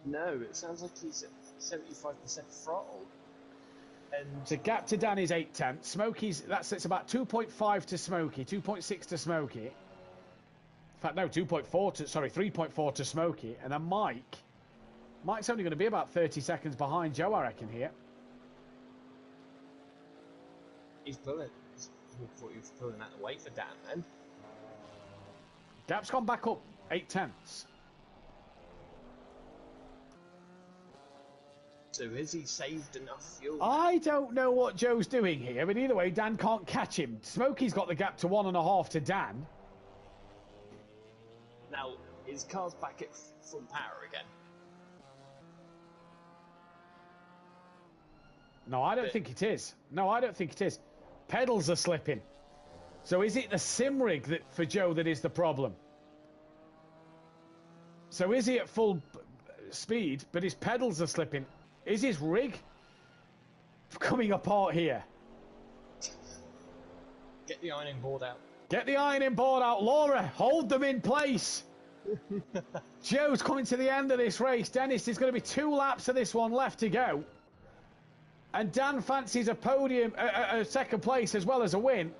No, it sounds like he's at 75% throttle. And the gap to Dan is 8/10. Smokey's, it's about 2.5 to Smokey, 2.6 to Smokey. In fact, no, 3.4 to Smokey. And then Mike's only going to be about 30 seconds behind Joe, I reckon, here. He's pulling. I thought he was pulling that away for Dan then. Gap's gone back up 8/10. So has he saved enough fuel? I don't know what Joe's doing here, but either way, Dan can't catch him. Smokey's got the gap to 1.5 to Dan. Now, his car's back at full power again. No, I don't think it is. No, I don't think it is. Pedals are slipping. So is it the sim rig that for Joe that is the problem? So is he at full speed, but his pedals are slipping? Is his rig coming apart here? Get the ironing board out. Get the ironing board out. Laura, hold them in place. Joe's coming to the end of this race. Dennis, there's going to be 2 laps of this one left to go. And Dan fancies a podium, a second place as well as a win.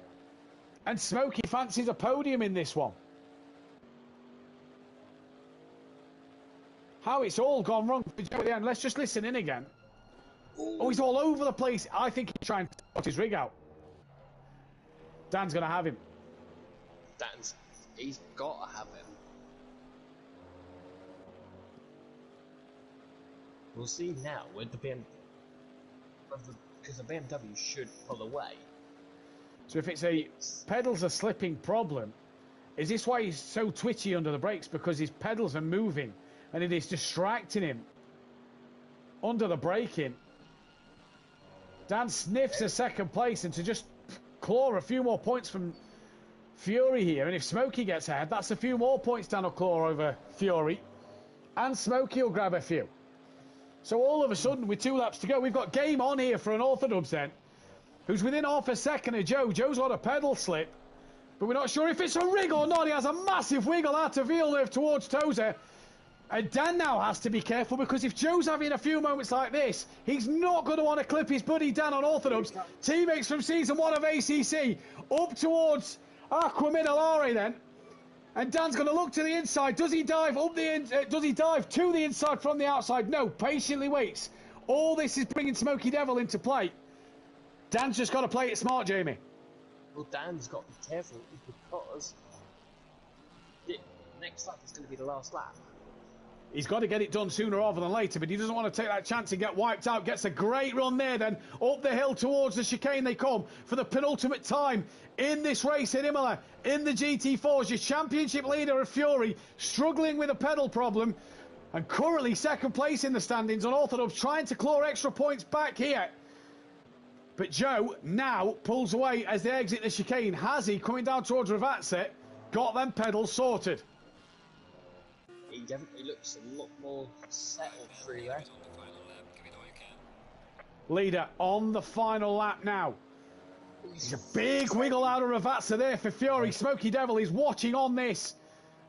And Smokey fancies a podium in this one. How it's all gone wrong for Joe at the end. Let's just listen in again. Oh, he's all over the place. I think he's trying to put his rig out. Dan's going to have him. He's got to have him. We'll see now with the because the BMW should pull away. So if it's a pedals are slipping problem, is this why he's so twitchy under the brakes? Because his pedals are moving and it is distracting him under the braking. Dan sniffs a second place, and to just claw a few more points from Fury here, and if Smokey gets ahead, that's a few more points Dan will claw over Fury, and Smokey will grab a few. So all of a sudden, with 2 laps to go, we've got game on here for an Orthodubs then, who's within half a second of Joe. Joe's got a pedal slip, but we're not sure if it's a rig or not. He has a massive wiggle out of Villeneuve towards Tozer. And Dan now has to be careful, because if Joe's having a few moments like this, he's not going to want to clip his buddy Dan on Orthodubs. Teammates from Season 1 of ACC up towards Aquaminalare then. And Dan's going to look to the inside. Does he dive up the does he dive to the inside from the outside? No, patiently waits. All this is bringing Smokey Devil into play. Dan's just got to play it smart, Jamie. Well, Dan's got to be careful, because next lap is going to be the last lap. He's got to get it done sooner rather than later, but he doesn't want to take that chance and get wiped out. Gets a great run there then. Up the hill towards the chicane they come for the penultimate time in this race in Imola. In the GT4s, your championship leader of Fury, struggling with a pedal problem. And currently second place in the standings on Orthodubs, trying to claw extra points back here. But Joe now pulls away as they exit the chicane. Has he, coming down towards Ravazza, got them pedals sorted? He definitely looks a lot more settled through there. Leader on the final lap now. There's a big wiggle out of Ravazza there for Fury. Smokey Devil is watching on this,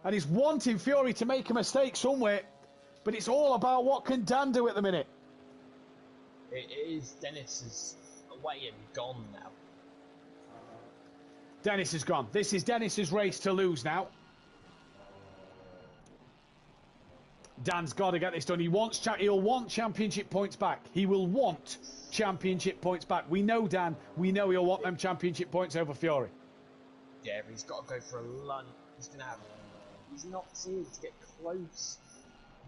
and he's wanting Fury to make a mistake somewhere, but it's all about what can Dan do at the minute. It is. Dennis is away and gone now. Dennis is gone. This is Dennis's race to lose now. Dan's got to get this done. He'll want championship points back. He will want championship points back. We know Dan. We know he'll want them championship points over Fury. Yeah, but he's got to go for a lunge. He's not seeming to get close.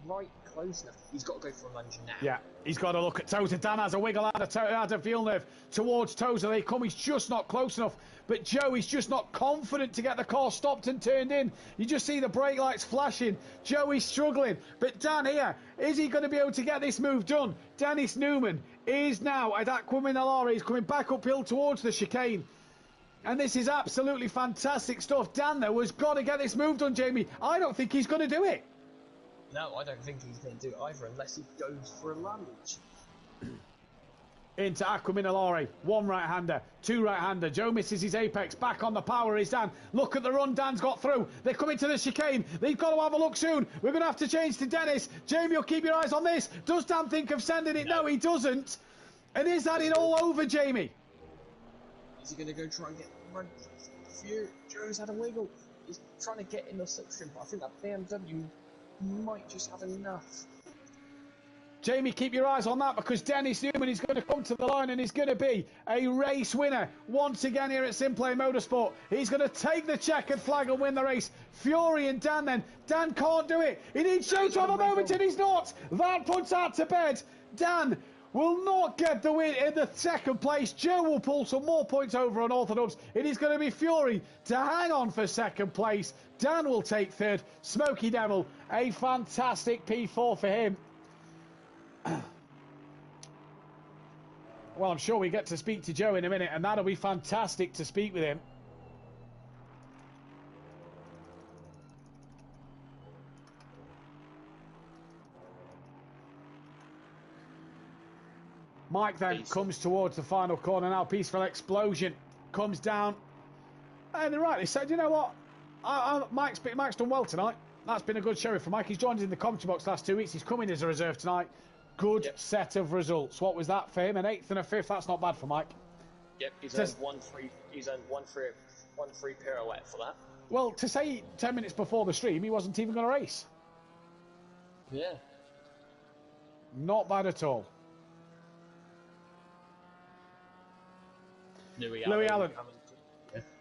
Right close enough. He's got to go for a lunge now. Yeah, he's got to look at Tozer. Dan has a wiggle out of Villeneuve towards Tozer. They come. He's just not close enough. But Joe is just not confident to get the car stopped and turned in. You just see the brake lights flashing. Joe is struggling. But Dan here, is he going to be able to get this move done? Dennis Newman is now at Aquaminalare. He's coming back uphill towards the chicane. And this is absolutely fantastic stuff. Dan, though, has got to get this move done, Jamie. I don't think he's going to do it. No, I don't think he's going to do it either, unless he goes for a lunge. Into Aquaminalare, 1 right-hander, 2 right-hander. Joe misses his apex. Back on the power is Dan. Look at the run Dan's got through. They're coming to the chicane. They've got to have a look soon. We're going to have to change to Dennis. Jamie, you'll keep your eyes on this. Does Dan think of sending it? No, he doesn't. And is that it all over, Jamie? Is he going to go try and get run? Joe's had a wiggle. He's trying to get in the slipstream, but I think that BMW might just have enough. Jamie, keep your eyes on that, because Dennis Newman is going to come to the line and he's going to be a race winner once again here at Simplay Motorsport. He's going to take the checkered flag and win the race. Fury and Dan then. Dan can't do it. He needs Joe to have a moment and he's not. That puts out to bed. Dan will not get the win in the second place. Joe will pull some more points over on Orthodubs. It is going to be Fury to hang on for second place. Dan will take third. Smokey Devil, a fantastic P4 for him. Well, I'm sure we get to speak to Joe in a minute, and that'll be fantastic to speak with him. Mike then comes towards the final corner now. Peaceful Explosion comes down. And rightly said, you know what? Mike's done well tonight. That's been a good showing for Mike. He's joined us in the commentary box last 2 weeks. He's come in as a reserve tonight. Good set of results. What was that for him? An 8th and a 5th. That's not bad for Mike. Yep, he's earned one free pirouette for that. Well, to say 10 minutes before the stream, he wasn't even going to race. Yeah. Not bad at all. Louis Allen comes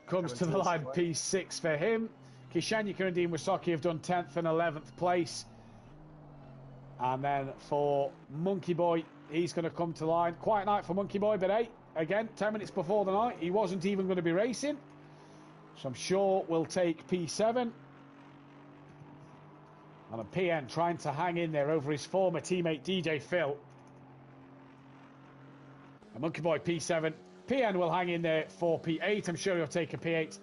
coming to the towards line, way. P6 for him. Kishenyika and Dean Wisocki have done 10th and 11th place. And then for Monkey Boy, he's going to come to the line. Quiet night for Monkey Boy, but hey, again, 10 minutes before the night, he wasn't even going to be racing. So I'm sure we'll take P7. And a PN trying to hang in there over his former teammate DJ Phil. And Monkey Boy P7. PN will hang in there for P8. I'm sure he'll take a P8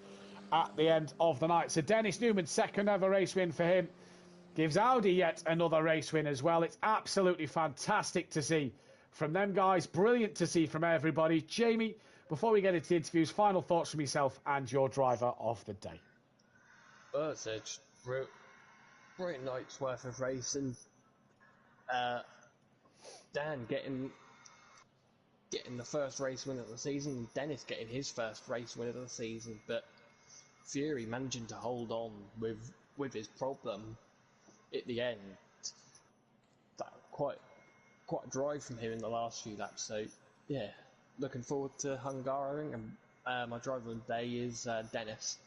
at the end of the night. So Dennis Newman, second ever race win for him. Gives Audi yet another race win as well. It's absolutely fantastic to see from them guys. Brilliant to see from everybody. Jamie, before we get into the interviews, final thoughts from yourself and your driver of the day. Well, it's a brilliant night's worth of racing. Dan getting the first race win of the season, Dennis getting his first race win of the season, but Fury managing to hold on with his problem at the end. That quite a drive from him in the last few laps. So yeah, looking forward to Hungaroring, and my driver of the day is Dennis.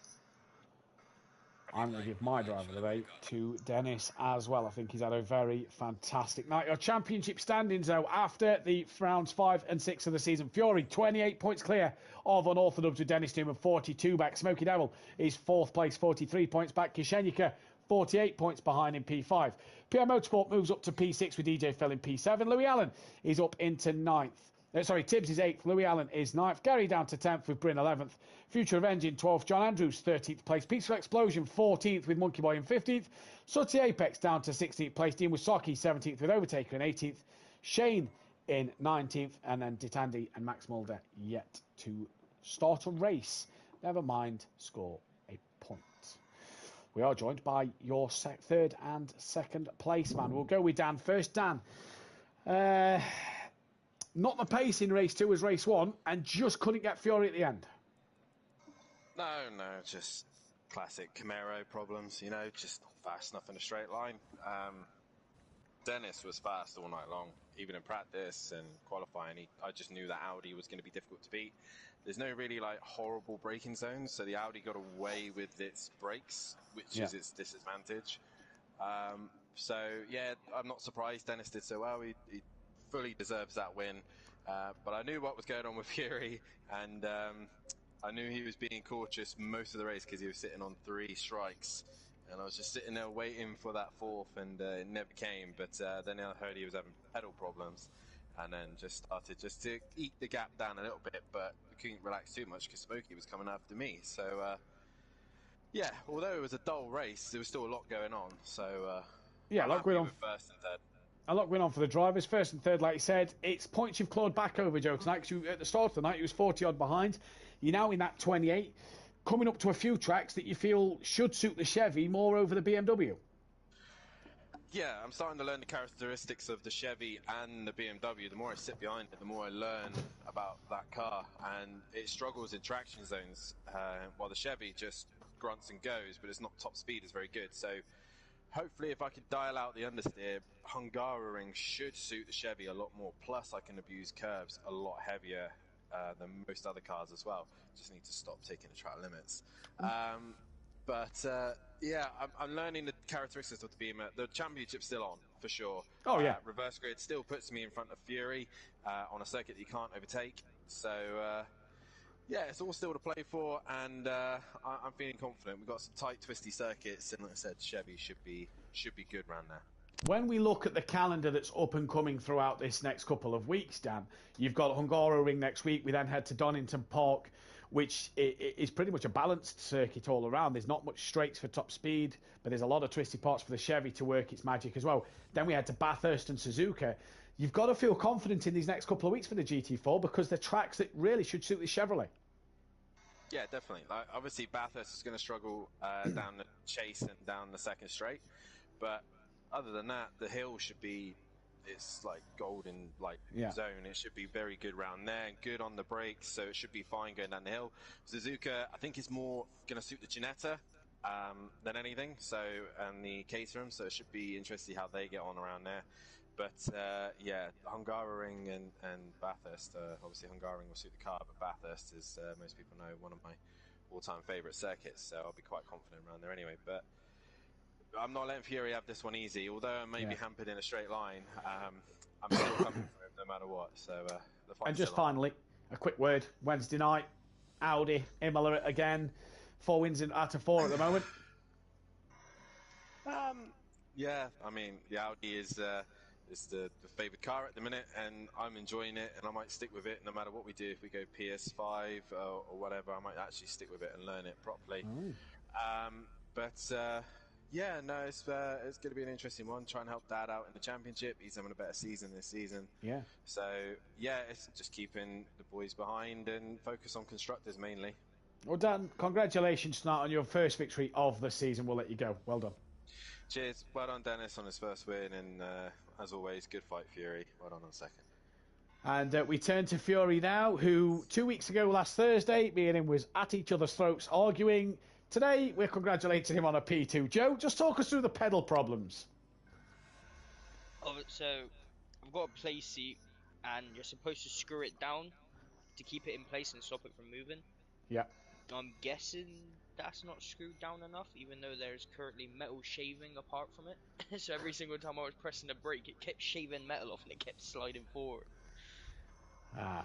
I'm going to give my driver of the day to Dennis as well. I think he's had a very fantastic night. Your championship standings, though, after the rounds 5 and 6 of the season. Fury, 28 points clear of Unorthodox with Dennis Newman, 42 back. Smokey Devil is 4th place, 43 points back. Kishenyika, 48 points behind in P5. PM Motorsport moves up to P6 with DJ Phil in P7. Louis Allen is up into 9th. Tibbs is 8th, Louis Allen is 9th, Gary down to 10th with Bryn 11th, Future of Engine 12th, John Andrews 13th place, Peaceful Explosion 14th with Monkey Boy in 15th, Sutty Apex down to 16th place, Dean Wisocki 17th with Overtaker in 18th, Shane in 19th, and then Ditandi and Max Mulder yet to start a race. Never mind, score a point. We are joined by your third and second place man. We'll go with Dan first. Dan, not the pace in race 2 as race 1, and just couldn't get Fury at the end. No, just classic Camaro problems, just not fast enough in a straight line. Dennis was fast all night long, even in practice and qualifying. I just knew that Audi was going to be difficult to beat. There's no really horrible braking zones, so the Audi got away with its brakes, which is its disadvantage. So yeah, I'm not surprised Dennis did so well. He fully deserves that win, but I knew what was going on with Fury, and I knew he was being cautious most of the race because he was sitting on 3 strikes, and I was just sitting there waiting for that 4th, and it never came. But then I heard he was having pedal problems, and then just started to eat the gap down a little bit, but we couldn't relax too much because Smokey was coming after me. So yeah, although it was a dull race, there was still a lot going on. So yeah, I'm like happy going on. with first and third. A lot going on for the drivers. First and third, like you said, it's points you've clawed back over, Joe, tonight. Because at the start of the night, you was 40-odd behind. You're now in that 28, coming up to a few tracks that you feel should suit the Chevy more over the BMW. Yeah, I'm starting to learn the characteristics of the Chevy and the BMW. The more I sit behind it, the more I learn about that car. And it struggles in traction zones, while the Chevy just grunts and goes, but it's not top speed, is very good. So hopefully, if I could dial out the understeer, Hungaroring should suit the Chevy a lot more. Plus, I can abuse curves a lot heavier than most other cars as well. Just need to stop taking the track limits. Yeah, I'm learning the characteristics of the Beamer. The championship's still on, for sure. Oh, yeah. Reverse grid still puts me in front of Fury on a circuit that you can't overtake. So yeah, it's all still to play for, and I'm feeling confident. We've got some tight, twisty circuits, and like I said, Chevy should be good round there. When we look at the calendar that's up and coming throughout this next couple of weeks, Dan, you've got Hungaroring next week. We then head to Donington Park, which is pretty much a balanced circuit all around. There's not much straights for top speed, but there's a lot of twisty parts for the Chevy to work its magic as well. Then we head to Bathurst and Suzuka. You've got to feel confident in these next couple of weeks for the GT4 because they're tracks that really should suit the Chevrolet. Yeah, definitely. Obviously, Bathurst is going to struggle down the chase and down the second straight, but other than that, the hill should be golden zone. It should be very good round there and good on the brakes, so it should be fine going down the hill. Suzuka, I think, is more going to suit the Ginetta than anything. So, and the Caterham, so it should be interesting how they get on around there. But yeah, Hungaroring and Bathurst, obviously Hungaroring will suit the car, but Bathurst is, most people know, one of my all-time favourite circuits, so I'll be quite confident around there anyway. But I'm not letting Fury have this one easy, although I may be hampered in a straight line. I'm still coming for him no matter what. So the fight's And just still on. finally, a quick word. Wednesday night, Audi, Imola again. 4 wins out of 4 at the moment. Yeah, I mean, the Audi is the favoured car at the minute, and I'm enjoying it, and I might stick with it no matter what we do. If we go PS5 or whatever, I might actually stick with it and learn it properly. Yeah, no, it's going to be an interesting one. Try and help Dad out in the championship. He's having a better season this season. Yeah. So, yeah, it's just keeping the boys behind and focus on constructors mainly. Well, Dan, congratulations tonight on your first victory of the season. We'll let you go. Well done. Cheers. Well done, Dennis, on his first win. And as always, good fight, Fury. Well done on second. And we turn to Fury now, who 2 weeks ago, last Thursday, me and him was at each other's throats arguing. Today, we're congratulating him on a P2. Joe, just talk us through the pedal problems. So, I've got a play seat, and you're supposed to screw it down to keep it in place and stop it from moving. Yeah. I'm guessing that's not screwed down enough, even though there's currently metal shaving apart from it. So every single time I was pressing the brake, it kept shaving metal off and it kept sliding forward.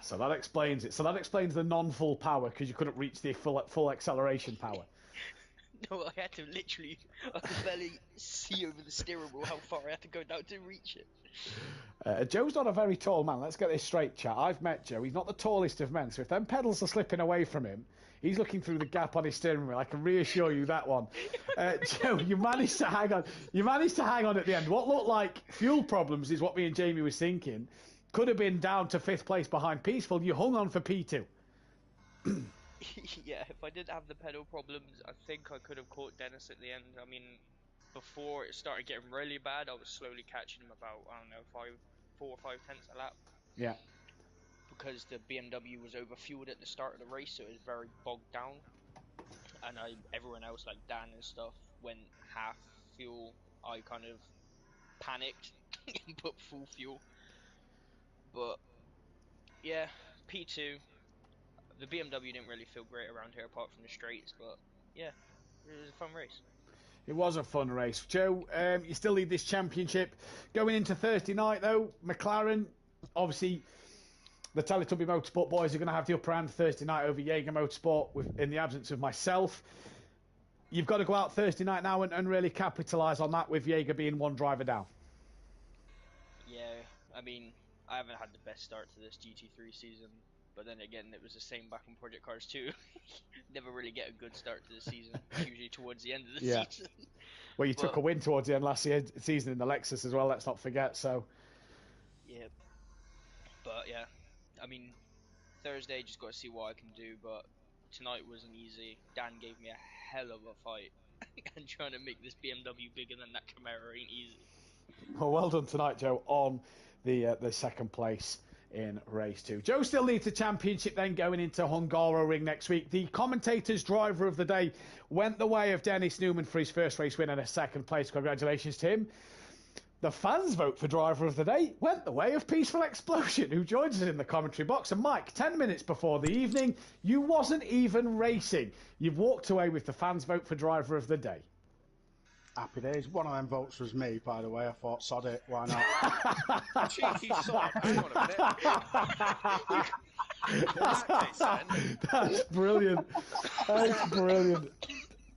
So that explains it. So that explains the non-full power, because you couldn't reach the full acceleration power. No, I had to literally, I could barely see over the steering wheel how far I had to go down to reach it. Joe's not a very tall man. Let's get this straight, chat. I've met Joe. He's not the tallest of men, so if them pedals are slipping away from him, he's looking through the gap on his steering wheel. I can reassure you that one. Joe, you managed to hang on. You managed to hang on at the end. What looked like fuel problems is what me and Jamie was thinking. Could have been down to 5th place behind Peaceful. You hung on for P2. Yeah, if I didn't have the pedal problems, I think I could have caught Dennis at the end. I mean, before it started getting really bad, I was slowly catching him about, I don't know, 4 or 5 tenths a lap. Yeah. Because the BMW was overfueled at the start of the race, so it was very bogged down. And everyone else, like Dan and stuff, went half fuel. I kind of panicked and put full fuel. But, yeah, P2. The BMW didn't really feel great around here apart from the straights, but yeah, it was a fun race. It was a fun race. Joe, you still lead this championship. Going into Thursday night, though, McLaren, obviously, the Teletubby Motorsport boys are going to have the upper hand Thursday night over Jaeger Motorsport in the absence of myself. You've got to go out Thursday night now and really capitalise on that with Jaeger being one driver down. Yeah, I mean, I haven't had the best start to this GT3 season. But then again, it was the same back on Project Cars 2. Never really get a good start to the season, usually towards the end of the season. Well, you took a win towards the end last season in the Lexus as well, let's not forget, so... Yeah. But yeah, I mean, Thursday, just got to see what I can do, but tonight wasn't easy. Dan gave me a hell of a fight, and trying to make this BMW bigger than that Camaro ain't easy. Well done tonight, Joe, on the second place in race 2. Joe still leads the championship then going into Hungaroring next week. The commentator's driver of the day went the way of Dennis Newman for his first race win and a second place. Congratulations to him. The fans' vote for driver of the day went the way of Peaceful Explosion, who joins us in the commentary box. And Mike, 10 minutes before the evening, you wasn't even racing. You've walked away with the fans' vote for driver of the day. Happy days. One of them votes was me, by the way. I thought, sod it, why not? Cheeky sod. Hang on a minute. That's brilliant. That's brilliant.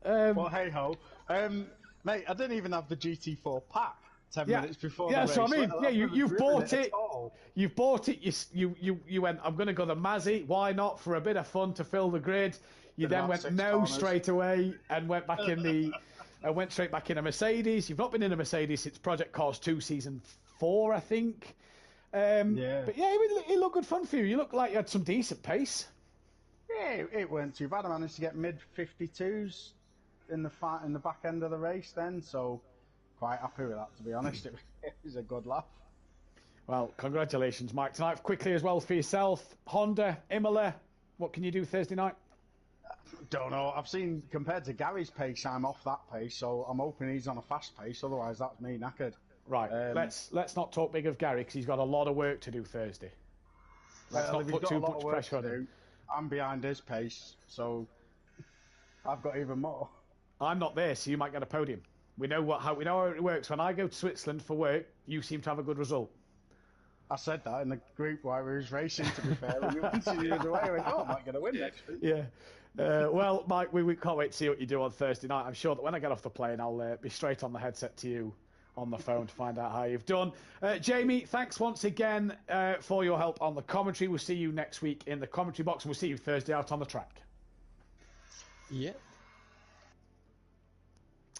Well, hey-ho. Mate, I didn't even have the GT4 pack 10 minutes before the race. Yeah, so I mean, you've bought it. You've bought it. You went, I'm going to go the Mazzy. Why not? For a bit of fun to fill the grid. You then went straight away and went back in the... went straight back in a Mercedes. You've not been in a Mercedes since Project Cars 2 Season 4, I think. But yeah, it looked good fun for you. You looked like you had some decent pace. Yeah, it weren't too bad. I managed to get mid-52s in the back end of the race then, so quite happy with that, to be honest. It was a good laugh. Well, congratulations, Mike. Tonight, quickly as well for yourself, Honda, Imola, what can you do Thursday night? Don't know. I've seen, compared to Gary's pace, I'm off that pace, so I'm hoping he's on a fast pace, otherwise that's me knackered. Right, let's not talk big of Gary because he's got a lot of work to do Thursday. Let's not put too much pressure on him. I'm behind his pace, so I've got even more. I'm not there, so you might get a podium. We know how it works. When I go to Switzerland for work, you seem to have a good result. I said that in the group while we was racing, to be fair. When you went the other way, I went, I might get a win next week. Yeah. Well, Mike, we can't wait to see what you do on Thursday night. I'm sure that when I get off the plane, I'll be straight on the headset to you on the phone to find out how you've done. Jamie, thanks once again for your help on the commentary. We'll see you next week in the commentary box, and we'll see you Thursday out on the track. Yeah.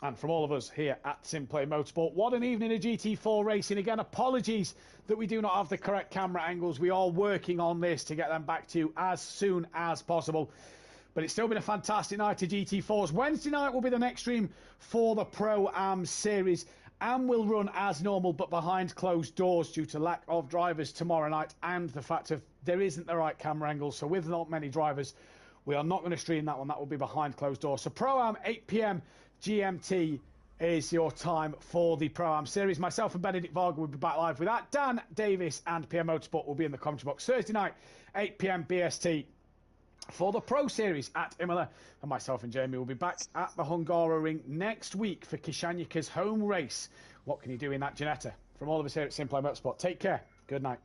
And from all of us here at Simplay Motorsport, what an evening of GT4 racing. Again, apologies that we do not have the correct camera angles. We are working on this to get them back to you as soon as possible. But it's still been a fantastic night of GT4s. Wednesday night will be the next stream for the Pro-Am Series, and will run as normal but behind closed doors due to lack of drivers tomorrow night and the fact of there isn't the right camera angle. So with not many drivers, we are not going to stream that one. That will be behind closed doors. So Pro-Am, 8 p.m. GMT is your time for the Pro-Am Series. Myself and Benedict Varga will be back live with that. Dan Davis and PM Motorsport will be in the commentary box Thursday night, 8 p.m. BST for the Pro Series at Imola. And myself and Jamie will be back at the Hungaroring next week for Kishanyika's home race. What can you do in that Ginetta? From all of us here at Simplay Motorsport, take care. Good night.